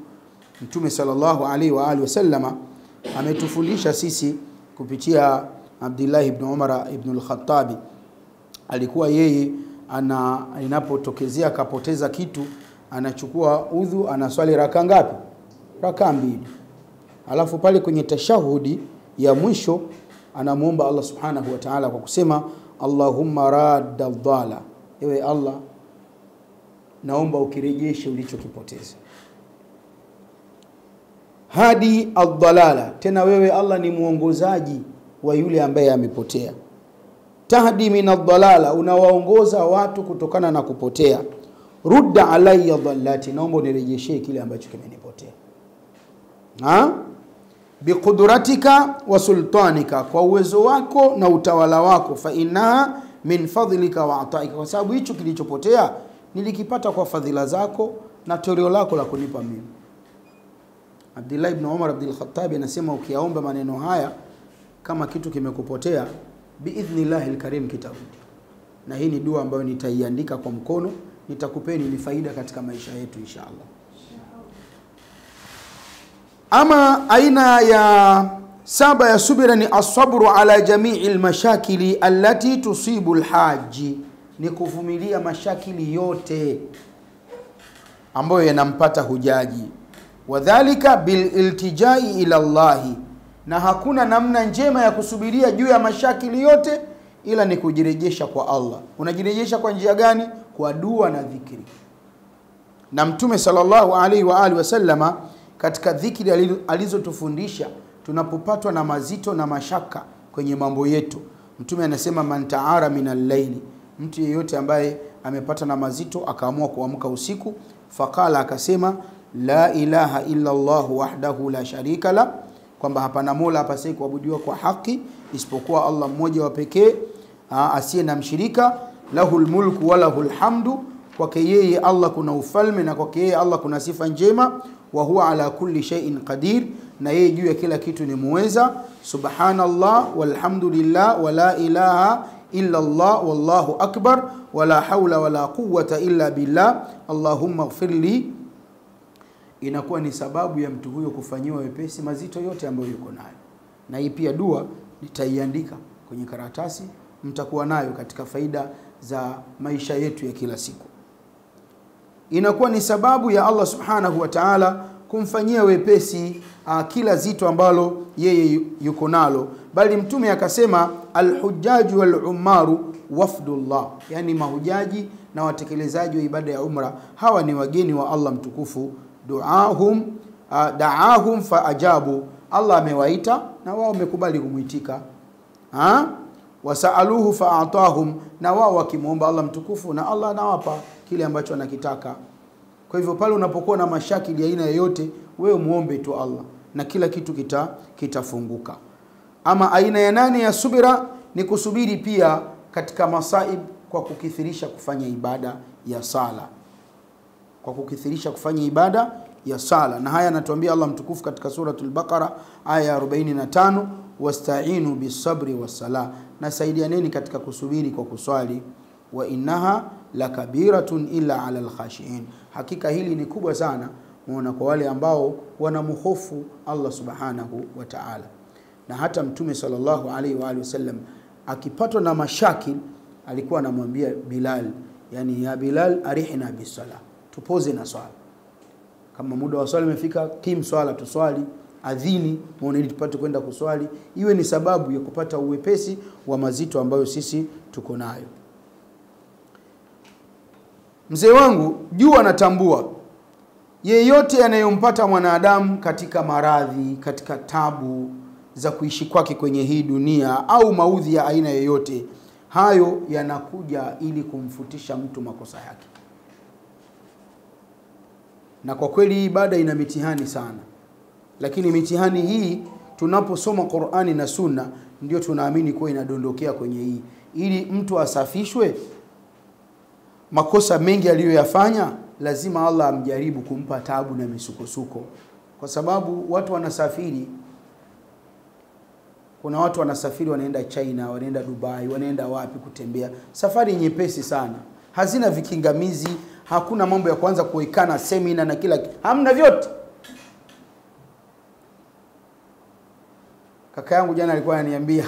Mtume sallallahu alaihi wa alihi wasallama ametufundisha sisi kupitia Abdullah ibn Umar ibn al-Khattabi. Alikuwa yeye inapotokezea akapoteza kitu, anachukua udhu, anaswali raka ngapi? Raka 2. Alafu pale kwenye tashahudi ya mwisho anamuomba Allah subhanahu wa ta'ala kwa kusema Allahumma radda dhala, ewe Allah naomba ukirejeshe ulichokipoteza. Hadi ad-dalala, tena wewe Allah ni muongozaji wa yule ambaye amepotea. Tahdi min ad-dalala, unawaongoza watu kutokana na kupotea. Rudda alayya dhallati, naomba unirejeshe kile ambacho kimenipotea. Biqudratika wa sultanika, kwa uwezo wako na utawala wako. Fa inna min fadlika wa ataika, kwa sababu hicho kilichopotea nilikipata kwa fadhila zako na toleo lako la kunipa mimi. Abdullah ibn Umar Abdul Khattabi anasema ukiaomba maneno haya kama kitu kimekupotea, biidhnillahil karim kitarudi. Na hii ni dua ambayo nitaiandika kwa mkono, nitakupeni ni faida katika maisha yetu inshallah. Ama aina ya 7 ya subira ni as-sabru ala jami'il mashakili allati tusibu al-haji, ni kuvumilia mashakili yote ambayo yanampata hujaji. Wadhālika bil iltijai ila Allah, na hakuna namna njema ya kusubiria juu ya mashakili yote ila ni kujirejesha kwa Allah. Unajirejesha kwa njia gani? Kwa dua na dhikri. Na Mtume sallallahu alaihi wa alihi wasallama katika dhikri alizotufundisha tunapopatwa na mazito na mashaka kwenye mambo yetu, Mtume anasema man ta'ara minal layli, mtu yeyote ambaye amepata na mazito akaamua kuamka usiku, faqala, akasema la ilaha illa Allah wahdahu la sharika la, kwamba hapana mola hapaswi kuabudiwa kwa haki isipokuwa Allah mmoja wa pekee asiye na mshirika, lahul mulku wa lahul hamdu, kwake yeye Allah kuna ufalme na kwake yeye Allah kuna sifa njema, wa huwa ala kulli shay'in qadir, na yeye juu ya kila kitu ni muweza. Subhanallah walhamdulillah wa la ilaha illa Allah wallahu akbar wa la hawla wa la quwwata illa billah Allahumma ighfirli. Inakuwa ni sababu ya mtu huyo kufanyiwa wepesi mazito yote ambayo yuko nayo. Na hii pia dua nitaiandika kwenye karatasi, mtakuwa nayo katika faida za maisha yetu ya kila siku. Inakuwa ni sababu ya Allah subhanahu wa ta'ala kumfanyia wepesi kila zito ambalo yeye yuko nalo. Bali Mtume akasema alhujjaju walumaru wafdullah, yani mahujaji na watekelezaji wa ibada ya umra, hawa ni wageni wa Allah mtukufu. Da'ahum fa ajabu, Allah amewaita na wao wamekubali kumuitika. Wasaaluhu fa atahum, na wao wakimuomba Allah mtukufu na Allah anawapa kile ambacho anakitaka. Kwa hivyo pale unapokuwa na mashakili ya aina yoyote, wewe muombe tu Allah. na kila kitu kitafunguka. Ama aina ya 8 ya subira ni kusubiri pia katika masaib kwa kukithirisha kufanya ibada ya sala. Kwa kukithirisha kufanya ibada ya sala. Na haya anatuambia Allah mtukufu katika suratul Baqara aya 45, wasta'inu bis-sabri was-salah, na saidianeni katika kusubiri kwa kuswali, wa innaha lakabiratun illa 'alal khashiin, hakika hili ni kubwa sana muona kwa wale ambao wanamhofu Allah subhanahu wa ta'ala. Na hata Mtume sallallahu alaihi wa alihi wasallam akipatwa na mashakil alikuwa anamwambia Bilal, yani ya Bilal arihna bis-salah, tupoze na swala. Kama muda wa swala umefika, kim swala tuswali, adhini muone ili tupate kwenda kuswali, iwe ni sababu ya kupata uwepesi wa mazito ambayo sisi tuko nayo. Mzee wangu, jua natambua yeyote yanayompata mwanadamu katika maradhi, katika tabu za kuishi kwake kwenye hii dunia au maudhi ya aina yoyote, hayo yanakuja ili kumfutisha mtu makosa yake. Na kwa kweli ibada ina mitihani sana. Lakini mitihani hii tunaposoma Qur'ani na Sunna ndio tunaamini kwa inadondokea kwenye hii, ili mtu asafishwe makosa mengi aliyoyafanya. Lazima Allah amjaribu kumpa taabu na misukosuko, kwa sababu watu wanasafiri. Kuna watu wanasafiri wanaenda China, wanaenda Dubai, wanaenda wapi kutembea, safari nyepesi sana, hazina vikingamizi, hakuna mambo ya kwanza kuikana semina na kila hamna vyote. Kaka yangu jana alikuwa ananiambia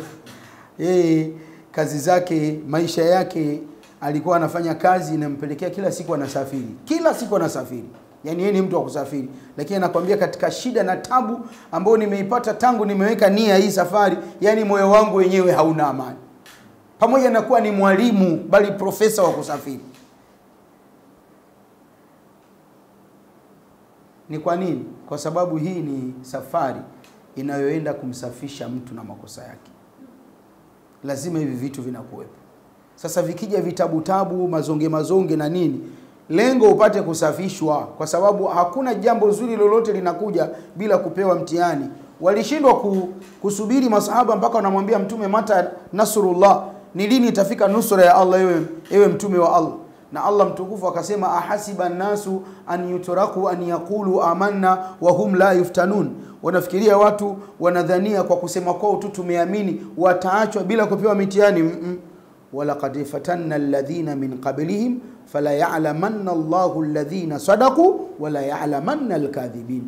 kazi zake, maisha yake, alikuwa anafanya kazi inampelekea kila siku anasafiri. Kila siku anasafiri. Yani yeye ni mtu wa kusafiri. Lakini anakuambia katika shida na tabu ambayo nimeipata tangu nimeweka nia hii safari, yani moyo wangu wenyewe hauna amani. Pamoja na kuwa ni mwalimu bali profesa wa kusafiri. Ni kwa nini? Kwa sababu hii ni safari inayoenda kumsafisha mtu na makosa yake. Lazima hivi vitu vinakuwepo. Sasa vikija vitabu mazonge na nini, lengo upate kusafishwa, kwa sababu hakuna jambo zuri lolote linakuja bila kupewa mtihani. Walishindwa kusubiri masahaba mpaka wanamwambia Mtume, mata nasrullah, ni lini itafika nusura ya Allah ewe Mtume wa Allah? Na Allah mtukufu akasema, ahasiba nasu an yutraku an yaqulu amanna wa hum la yuftanun, wanafikiria watu wanadhania kwa kusema kwao tu tumeamini wataachwa bila kupewa mitihani. Walaqad fatanna alladhina min qablihim fala ya'lamanna Allahu alladhina sadaqu wala ya'lamanna alkadhibin.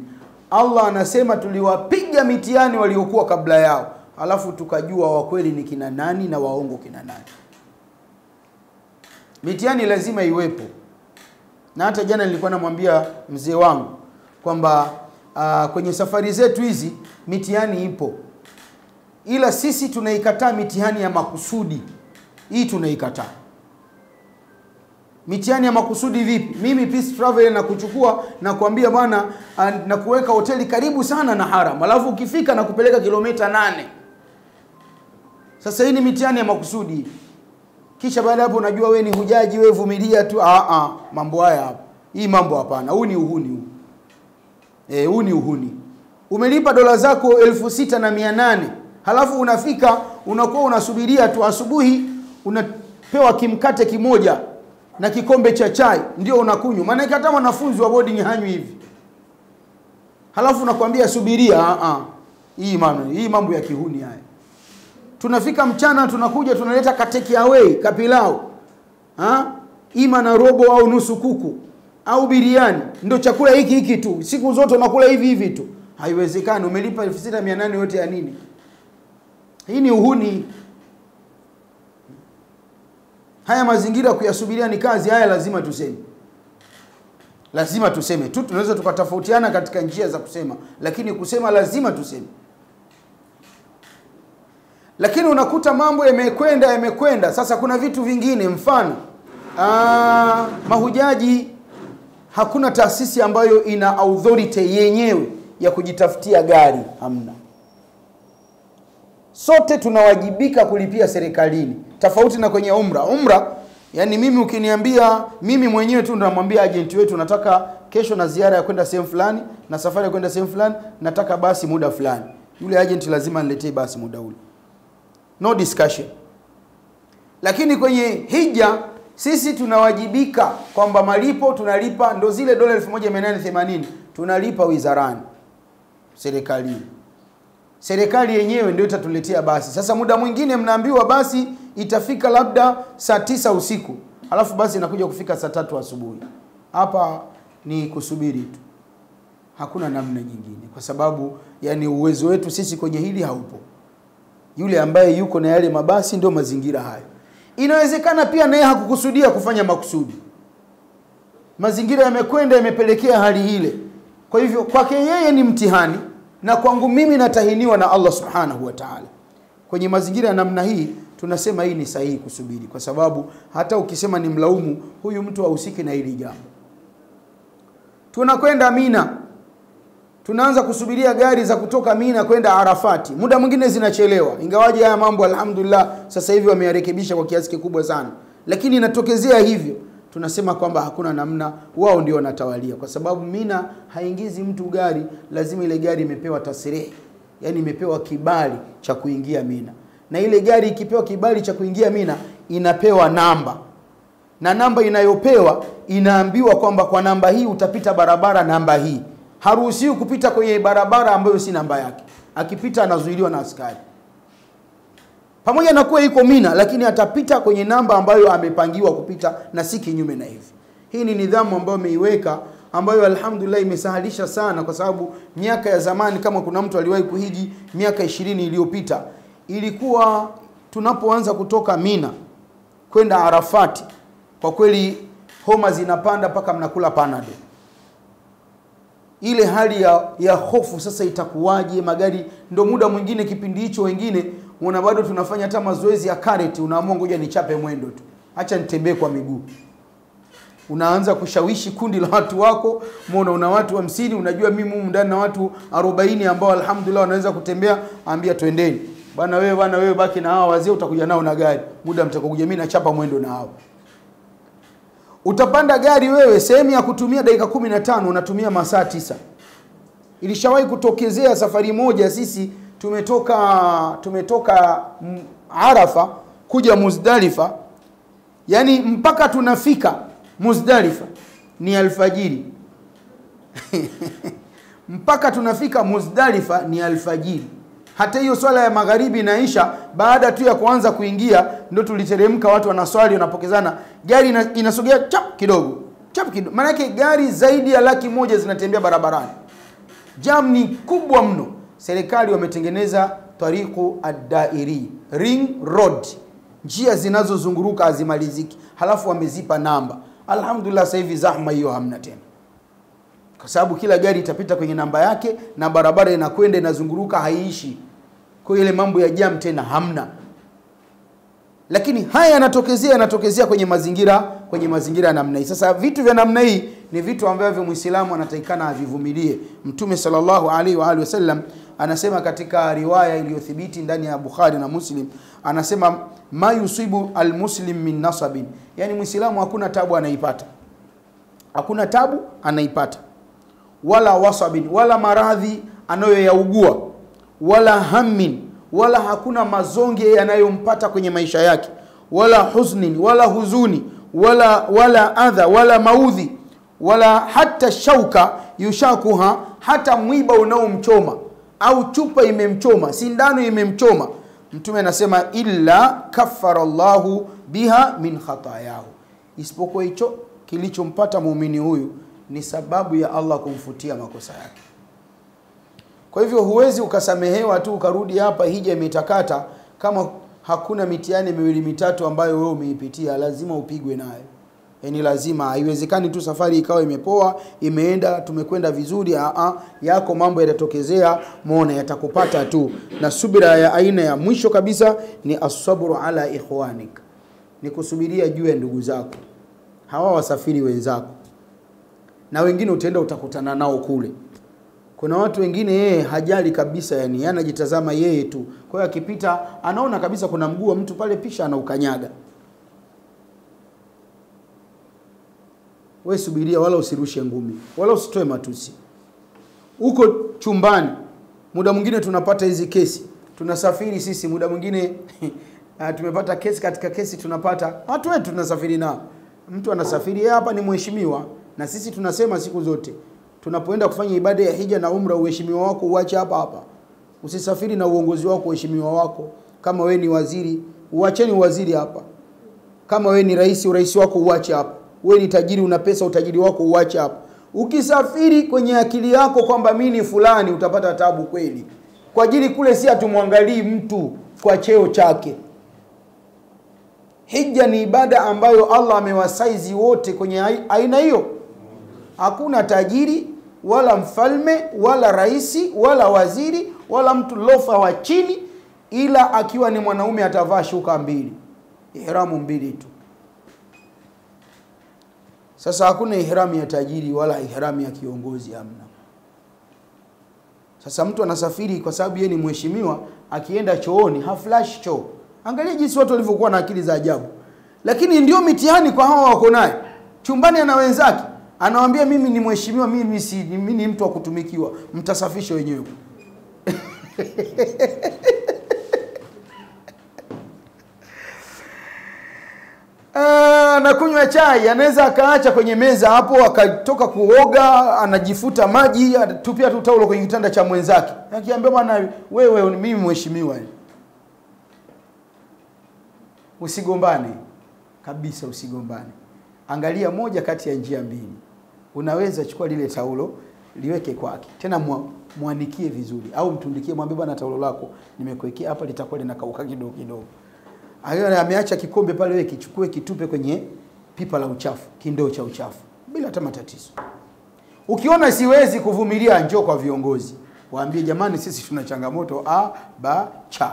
Allah anasema tuliwapiga mitihani waliokuwa kabla yao, alafu tukajua wa kweli ni kina nani na waongo kina nani. Mitihani lazima iwepo. Na hata jana nilikuwa namwambia mzee wangu kwamba kwenye safari zetu hizi mitihani ipo, ila sisi tunaikataa mitihani ya makusudi. Hii tunaikataa. Mitihani ya makusudi vipi? Mimi Peace Travel na kuchukua na kuambia bwana na kuweka hoteli karibu sana na haram, alafu ukifika na kupeleka kilomita 8. Sasa hii ni mitihani ya makusudi. Kisha baada hapo unajua wewe ni hujaji, wewe vumilia tu. Mambo haya hapa. Hii mambo hapana. Huu ni uhuni huu. Huu ni uhuni. Umelipa dola zako 6,800. Halafu unafika unakuwa unasubiria tu, asubuhi unapewa kimkate kimoja na kikombe cha chai ndio unakunywa. Maana hata wanafunzi wa boarding hanywi hivi. Halafu unakuambia subiria. Hii mambo ya kihuni haya. Tunafika mchana tunakuja tunaleta kateki away, kapilao. Ima na robo au nusu kuku au biriani, ndio chakula hiki tu. Siku zote unakula hivi tu. Haiwezekani. Umelipa 6,800 yote ya nini? Hii ni uhuni. Haya mazingira kuyasubiria ni kazi. Haya lazima tuseme. Lazima tuseme tu. Tunaweza tukatofautiana katika njia za kusema, lakini kusema lazima tuseme. Lakini unakuta mambo yamekwenda. Sasa kuna vitu vingine, mfano mahujaji, hakuna taasisi ambayo ina authority yenyewe ya kujitafutia gari, hamna. Sote tunawajibika kulipia serikalini. Tofauti na kwenye umra, yani mimi ukiniambia, mimi mwenyewe tu ndo namwambia agent wetu nataka kesho na ziara ya kwenda sehemu fulani na safari ya kwenda sehemu fulani, nataka basi muda fulani. Yule agent lazima niletee basi muda ule. No discussion. Lakini kwenye hija sisi tunawajibika kwamba malipo tunalipa, ndo zile dola 1880 tunalipa wizarani, serikali yenyewe ndio itatuletea basi. Sasa muda mwingine mnaambiwa basi itafika labda saa 9 usiku, alafu basi inakuja kufika saa 3 asubuhi. Hapa ni kusubiri tu, hakuna namna nyingine, kwa sababu yani uwezo wetu sisi kwenye hili haupo. Yule ambaye yuko na yale mabasi ndio mazingira hayo. Inawezekana pia naye hakukusudia kufanya makusudi, mazingira yamekwenda yamepelekea hali ile. Kwa hivyo kwake yeye ni mtihani, na kwangu mimi natahiniwa na Allah subhanahu wa ta'ala. Kwenye mazingira ya namna hii tunasema hii ni sahihi kusubiri, kwa sababu hata ukisema ni mlaumu huyu mtu hahusiki na hili jambo. Tunakwenda Mina, tunaanza kusubiria gari za kutoka Mina kwenda Arafati, muda mwingine zinachelewa, ingawaje haya mambo alhamdulillah sasa hivi wameyarekebisha kwa kiasi kikubwa sana, lakini inatokezea hivyo. Tunasema kwamba hakuna namna, wao ndio wanatawalia, kwa sababu Mina haingizi mtu gari, lazima ile gari imepewa tasrihi, yani imepewa kibali cha kuingia Mina. Na ile gari ikipewa kibali cha kuingia Mina inapewa namba, na namba inayopewa inaambiwa kwamba kwa namba hii utapita barabara namba hii. Haruhusiwi kupita kwenye barabara ambayo si namba yake. Akipita anazuiliwa na askari. Pamoja na kuwa yuko Mina, lakini atapita kwenye namba ambayo amepangiwa kupita na si kinyume na hivi. Hii ni nidhamu ambayo ameiweka, ambayo alhamdulillah imesahalisha sana, kwa sababu miaka ya zamani, kama kuna mtu aliwahi kuhiji miaka 20 iliyopita, ilikuwa tunapoanza kutoka Mina kwenda Arafati, kwa kweli homa zinapanda mpaka mnakula panado. Ile hali ya hofu, sasa itakuwaje magari, ndo muda mwingine kipindi hicho wengine una bado tunafanya hata mazoezi ya karate, unaamua ngoja nichape mwendo tu, acha nitembee kwa miguu. Unaanza kushawishi kundi la watu wako, muona una watu 50, unajua mimi humu ndani na watu 40 ambao alhamdulillah wanaweza kutembea, ambia twendeni. Bana wewe baki na hao wazee, utakuja nao na gari. Muda mtakokuja mimi nachapa mwendo na hao. Utapanda gari wewe, sehemu ya kutumia dakika 15 unatumia masaa 9. Ilishawahi kutokezea safari moja, sisi tumetoka Arafa kuja Muzdalifa, yani mpaka tunafika Muzdalifa ni alfajiri. Mpaka tunafika Muzdalifa ni alfajiri. Hata hiyo swala ya magharibi inaisha baada tu ya kuanza kuingia, ndio tuliteremka, watu wanaswali wanapokezana, gari inasogea chap kidogo. Maana yake gari zaidi ya 100,000 zinatembea barabarani. Jam ni kubwa mno. Serikali wametengeneza tariqu ad-dairi, ring road, njia zinazozunguruka hazimaliziki, halafu wamezipa namba. Alhamdulillah sasa hivi zahma hiyo hamna tena, kwa sababu kila gari itapita kwenye namba yake na barabara inakwenda inazunguruka, haiishi. Kwa ile mambo ya jam tena hamna. Lakini haya yanatokezea kwenye mazingira namna hii. Sasa vitu vya namna hii ni vitu ambavyo Muislamu anatakikana avivumilie. Mtume sallallahu alaihi wa alihi wasallam anasema katika riwaya iliyothibiti ndani ya Bukhari na Muslim, anasema ma yusibu almuslim min nasabin, yani Muislamu hakuna tabu anaipata, wala wasabin, wala maradhi anayoyaugua, wala hammin, wala hakuna mazonge yanayompata kwenye maisha yake, wala huznin, wala huzuni, wala adha, wala maudhi, wala hata shauka yushakuha, hata mwiba unaomchoma au chupa imemchoma, sindano imemchoma. Mtume anasema illa kaffara Allahu biha min khatayahu, isipokuwa hicho kilichompata muumini huyu ni sababu ya Allah kumfutia makosa yake. Kwa hivyo huwezi ukasamehewa tu ukarudi hapa hija imetakata kama hakuna mitihani 2-3 ambayo wewe umeipitia, lazima upigwe nayo. Yani lazima, haiwezekani tu safari ikawa imepoa, imeenda, tumekwenda vizuri. Yako mambo yatatokezea, muone yatakupata tu. Na subira ya aina ya mwisho kabisa ni as-sabru ala ikhwanik, ni kusubiria juu ya ndugu zako, hawa wasafiri wenzako. Na wengine utaenda utakutana nao kule. Kuna watu wengine yeye hajali kabisa, yani anajitazama yeye tu. Kwa hiyo akipita anaona kabisa kuna mguu wa mtu pale, pisha anaukanyaga. wewe subiria, wala usirushe ngumi, wala usitoe matusi. Uko chumbani, muda mwingine tunapata hizi kesi, tunasafiri sisi, muda mwingine tumepata kesi, katika kesi tunapata watu wetu tunasafiri nao. Mtu anasafiri hapa ni mheshimiwa, na sisi tunasema siku zote tunapoenda kufanya ibada ya hija na umra, uheshimiwa wako uache hapa hapa. Usisafiri na uongozi wako, uheshimiwa wako. Kama wewe ni waziri, uacheni waziri hapa. Kama wewe ni rais, urais wako uache hapa. Wewe ni tajiri, una pesa, utajiri wako uache hapa. Ukisafiri kwenye akili yako kwamba mimi ni fulani, utapata tabu kweli. Kwa ajili kule si atumwangalii mtu kwa cheo chake. Hija ni ibada ambayo Allah amewasaizi wote kwenye aina hiyo. Hakuna tajiri, wala mfalme, wala raisi, wala waziri, wala mtu lofa wa chini, ila akiwa ni mwanaume atavaa shuka mbili, ihramu mbili tu. Sasa hakuna ihramu ya tajiri wala ihramu ya kiongozi, hamna. Sasa mtu anasafiri kwa sababu yeye ni mheshimiwa, akienda chooni haflash choo. Angalia jinsi watu walivyokuwa na akili za ajabu. Lakini ndio mitihani kwa hawa wako naye. Chumbani ana wenzake, anawaambia mimi ni mheshimiwa, mimi ni mtu wa kutumikiwa, mtasafisha wenyewe. Anakunywa chai, anaweza akaacha kwenye meza hapo, akatoka kuoga, anajifuta maji, atupia tu taulo kwenye kitanda cha mwenzake. Akiambia bwana wewe mimi mheshimiwa. Usigombane. Kabisa usigombane. Angalia moja kati ya njia mbili. Unaweza chukua lile taulo, liweke kwake. Tena muanikie vizuri au mtundikie, mwambie bwana taulo lako nimekuwekea hapa, litakuwa linakauka kidogo kidogo. Hayo ameacha kikombe pale, wewe kichukue kitupe kwenye pipa la uchafu, kindoo cha uchafu, bila hata matatizo. Ukiona siwezi kuvumilia, njoo kwa viongozi. Waambie jamani, sisi tuna changamoto A, B, C.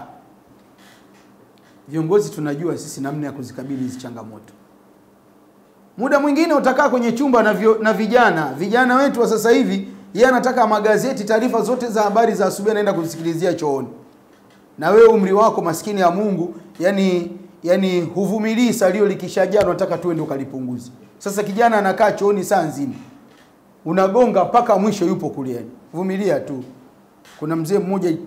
Viongozi tunajua sisi namna ya kuzikabili hizi changamoto. Muda mwingine utakaa kwenye chumba na vijana wetu wa sasa hivi, yeye anataka magazeti, taarifa zote za habari za asubuhi anaenda kusikilizia chooni. Na wewe umri wako maskini ya Mungu, yani huvumilii salio likishajaa, unataka tu ende ukalipunguze. Sasa kijana anakaa chooni saa nzima, unagonga mpaka mwisho yupo kulieni. Vumilia tu. Kuna mzee mmoja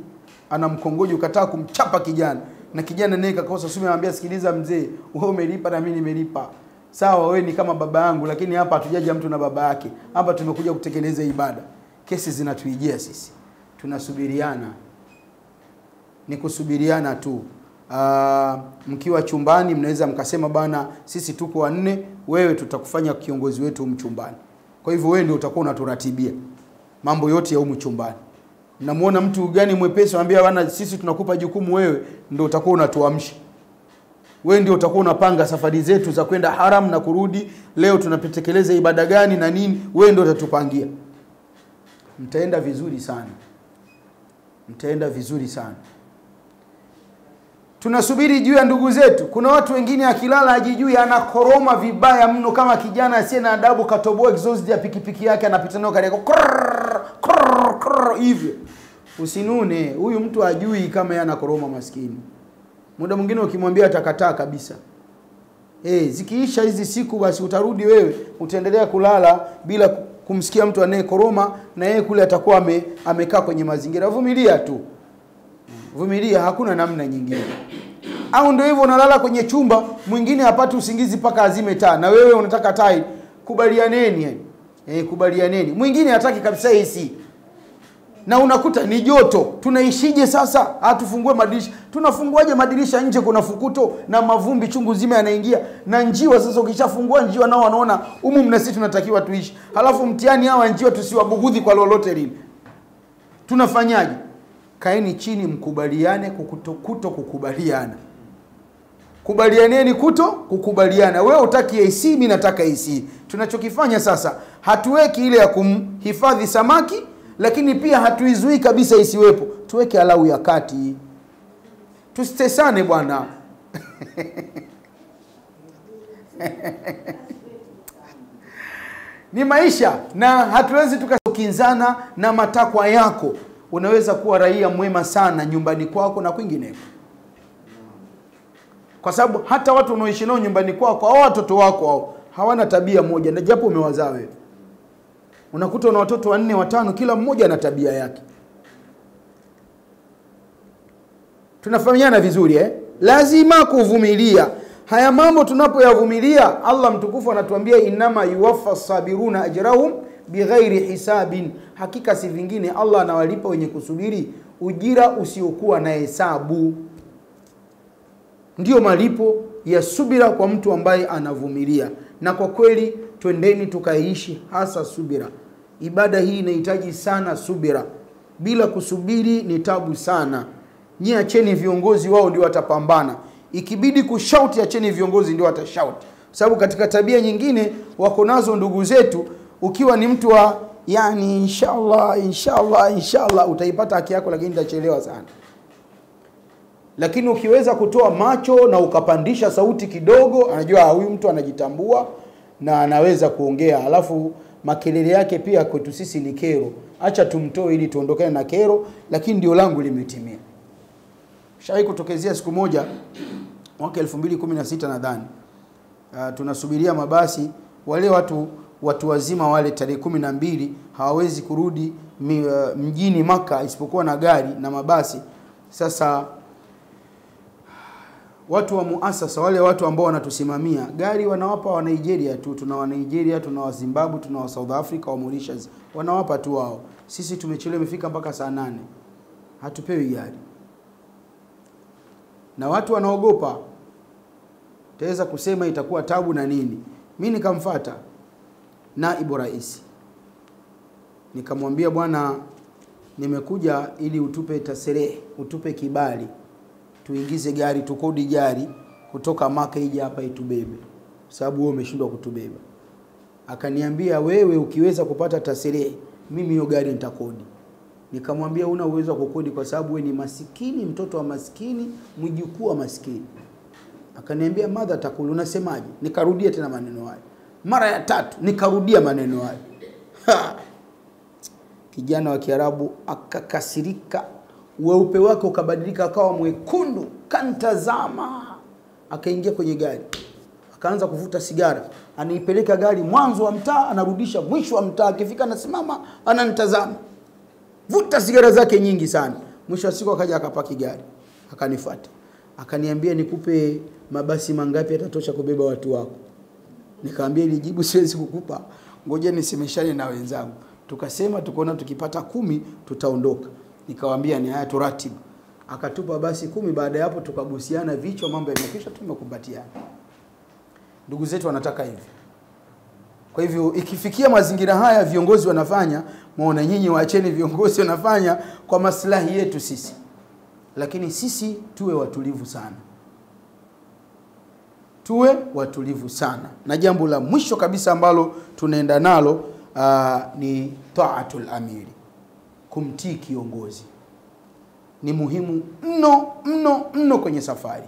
anamkongoja, ukataka kumchapa kijana, na kijana naye kakosa sumu, anamwambia sikiliza mzee, wewe umelipa na mimi nimelipa. Sawa, wewe ni kama baba yangu, lakini hapa hatujaja mtu na baba yake. Hapa tumekuja kutekeleza ibada. Kesi zinatuijia sisi. Tunasubiriana. Ni kusubiriana tu. Mkiwa chumbani mnaweza mkasema bana sisi tuko wanne, wewe tutakufanya kiongozi wetu mchumbani. Kwa hivyo wewe ndio utakuwa unaturatibia mambo yote ya humu chumbani. Namuona mtu gani mwepesi, anambia bana sisi tunakupa jukumu, wewe ndio utakuwa unatuamsha. Wewe ndio utakuwa unapanga safari zetu za kwenda haram na kurudi, leo tunatekeleza ibada gani na nini, wewe ndio utatupangia. Mtaenda vizuri sana. Mtaenda vizuri sana. Tunasubiri juu ya ndugu zetu. Kuna watu wengine akilala hajijui, anakoroma vibaya mno, kama kijana asiye na adabu katoboa exhaust ya pikipiki yake, anapita nayo kariako hivyo. Usinune, huyu mtu hajui kama yana koroma maskini. Muda mwingine ukimwambia atakataa kabisa. Zikiisha hizi siku basi utarudi wewe, utaendelea kulala bila kumsikia mtu anayekoroma, na yeye kule atakuwa amekaa kwenye mazingira. Vumilia tu. Vumilia, hakuna namna nyingine. Au ndio hivyo, unalala kwenye chumba, mwingine hapati usingizi paka azime taa, na wewe unataka taa. Kubalianeni. Kubalianeni. Mwingine hataki kabisa AC. Na unakuta ni joto. Tunaishije sasa? Hatufungue madirisha. Tunafunguaje madirisha? Nje kuna fukuto na mavumbi chungu zima yanaingia. Na njiwa sasa, ukishafungua njiwa nao wanaona mna sisi tunatakiwa tuishi. Halafu mtihani hawa njiwa tusiwabugudhi kwa lolote lile. Tunafanyaje? Kaeni chini mkubaliane kuto kukubaliana. Kubalianeni kukubaliana. Wewe utaki AC, mimi nataka AC. Tunachokifanya sasa, hatuweki ile ya kumhifadhi samaki, lakini pia hatuizui kabisa isiwepo. Tuweke alau ya kati. Tusitesane bwana. Ni maisha, na hatuwezi tukakinzana na matakwa yako. Unaweza kuwa raia mwema sana nyumbani kwako na kwingineko. Kwa sababu hata watu unaoishi nao nyumbani kwako au watoto wako hawana tabia moja, na japo umewazaa wewe. Unakuta na watoto 4 5, kila mmoja ana tabia yake. Tunafahamiana vizuri Lazima kuvumilia. Haya mambo tunapoyavumilia, Allah mtukufu anatuambia inama yuwaffa sabiruna ajrahum bighairi hisabin. Hakika si vingine Allah anawalipa wenye kusubiri ujira usiokuwa na hesabu. Ndio malipo ya subira kwa mtu ambaye anavumilia. Na kwa kweli twendeni tukaishi hasa subira. Ibada hii inahitaji sana subira. Bila kusubiri ni tabu sana. Nyie acheni viongozi, wao ndio watapambana. Ikibidi kushauti, acheni viongozi ndio watashauti. Sababu katika tabia nyingine wako nazo ndugu zetu, ukiwa ni mtu wa yani inshallah utaipata haki yako, lakini itachelewa sana. Lakini ukiweza kutoa macho na ukapandisha sauti kidogo, anajua huyu mtu anajitambua na anaweza kuongea. Alafu makelele yake pia kwetu sisi ni kero. Acha tumtoe ili tuondokane na kero, lakini ndio langu limetimia. Shai kutokezea siku moja mwaka 2016 nadhani. Tunasubiria mabasi, wale watu wazima wale tarehe 12 hawawezi kurudi mjini Maka isipokuwa na gari na mabasi. Sasa watu wa muasasa, wale watu ambao wanatusimamia, gari wanawapa wa Nigeria tu. Tuna wa Nigeria, tuna wa Zimbabwe, tuna wa South Africa, wa Mauritius. Wanawapa tu wao. Sisi tumechelewa, imefika mpaka saa 8. Hatupewi gari. Na watu wanaogopa. Taweza kusema itakuwa tabu na nini. Mimi nikamfuata naibu rais. Nikamwambia, bwana, nimekuja ili utupe taserehe, utupe kibali. Tuingize gari, tukodi gari kutoka Maka ije hapa itubebe. Sababu wewe umeshindwa kutubeba. Akaniambia, wewe ukiweza kupata taserehe, mimi hiyo gari nitakodi. Nikamwambia, una uwezo wa kukodi kwa sababu wewe ni masikini, mtoto wa maskini, mjukuu wa maskini. Akaniambia, madha takulu, unasemaje? Nikarudia tena maneno hayo. Mara ya 3 nikarudia maneno hayo. Kijana wa Kiarabu akakasirika, weupe wake ukabadilika akawa mwekundu, kantazama. Akaingia kwenye gari. Akaanza kuvuta sigara. Anaipeleka gari mwanzo wa mtaa, anarudisha mwisho wa mtaa. Akifika anasimama, ananitazama. Vuta sigara zake nyingi sana. Mwisho wa siku akaja akapaki gari. Akanifuata. Akaniambia, nikupe mabasi mangapi yatatosha kubeba watu wako? Nikamwambia, ile jibu siwezi kukupa. Ngoja nisemeshane na wenzangu. Tukasema tukaona tukipata 10 tutaondoka. Nikamwambia ni haya turatibu. Akatupa basi 10. Baada ya hapo tukabusiana vichwa, mambo yamekwisha, tumekumbatiana. Ndugu zetu wanataka hivi. Kwa hivyo ikifikia mazingira haya viongozi wanafanya, muone nyinyi waacheni viongozi wanafanya kwa maslahi yetu sisi. Lakini sisi tuwe watulivu sana. Tuwe watulivu sana. Na jambo la mwisho kabisa ambalo tunaenda nalo ni ta'atul amiri. Kumtii kiongozi. Ni muhimu mno kwenye safari.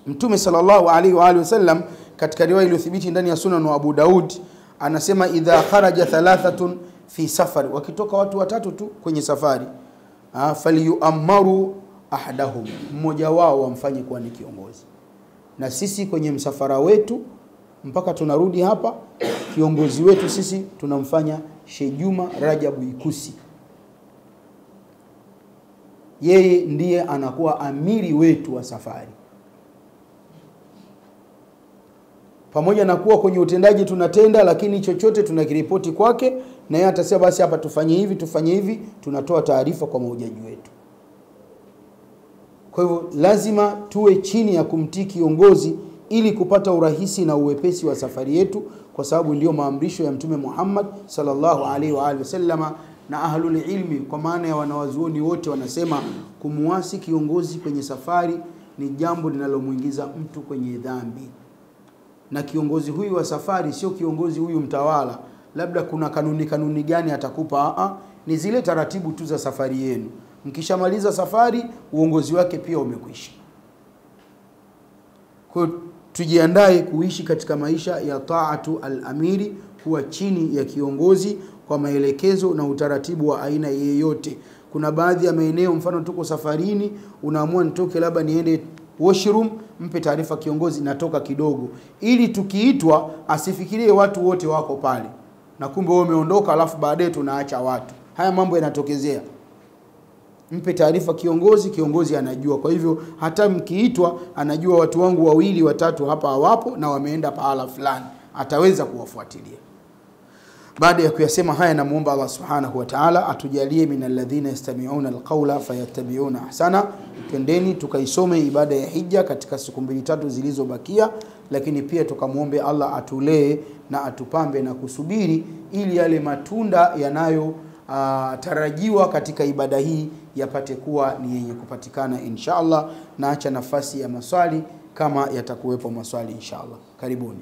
Mtume sallallahu alaihi wa alihi wasallam katika riwaya iliyothibiti ndani ya Sunan wa Abu Daud anasema, idha kharaja 3 fi safari, wakitoka watu 3 tu kwenye safari, falyu'ammaru ahadahum, mmoja wao wamfanye kuwa ni kiongozi. Na sisi kwenye msafara wetu mpaka tunarudi hapa, kiongozi wetu sisi tunamfanya Sheikh Juma Rajabu Ikusi. Yeye ndiye anakuwa amiri wetu wa safari. Pamoja na kuwa kwenye utendaji tunatenda, lakini chochote tunakiripoti kwake, na yeye atasema basi hapa tufanye hivi, tunatoa taarifa kwa mahujaji wetu. Kwa hivyo lazima tuwe chini ya kumtii kiongozi ili kupata urahisi na uwepesi wa safari yetu, kwa sababu ndio maamrisho ya Mtume Muhammad sallallahu alaihi wa alihi wasallama. Na ahlul ilmi, kwa maana ya wanawazuoni wote, wanasema kumuasi kiongozi kwenye safari ni jambo linalomuingiza mtu kwenye dhambi. Na kiongozi huyu wa safari sio kiongozi huyu mtawala, labda kuna kanuni gani atakupa. Ni zile taratibu tu za safari yenu. Mkishamaliza safari, uongozi wake pia umekwisha. Kwa tujiandae kuishi katika maisha ya ta'atu al-amiri, kuwa chini ya kiongozi kwa maelekezo na utaratibu wa aina yeyote. Kuna baadhi ya maeneo, mfano tuko safarini, unaamua nitoke labda niende washroom, mpe taarifa kiongozi natoka kidogo, ili tukiitwa asifikirie watu wote wako pale na kumbe wewe umeondoka alafu baadaye tunaacha watu. Haya mambo yanatokezea. Mpe taarifa kiongozi, kiongozi anajua. Kwa hivyo hata mkiitwa anajua watu wangu 2 3 hapa hawapo na wameenda pahala fulani, ataweza kuwafuatilia. Baada ya kuyasema haya, namuomba Allah subhanahu wa ta'ala atujalie minal ladhina yastami'una alqawla fayattabi'una ahsana. Twendeni tukaisome ibada ya hija katika siku 2-3 zilizobakia, lakini pia tukamuombe Allah atulee na atupambe na kusubiri ili yale matunda yanayo tarajiwa katika ibada hii yapate kuwa ni yenye kupatikana inshallah. Naacha nafasi ya maswali kama yatakuwepo maswali inshallah. Karibuni.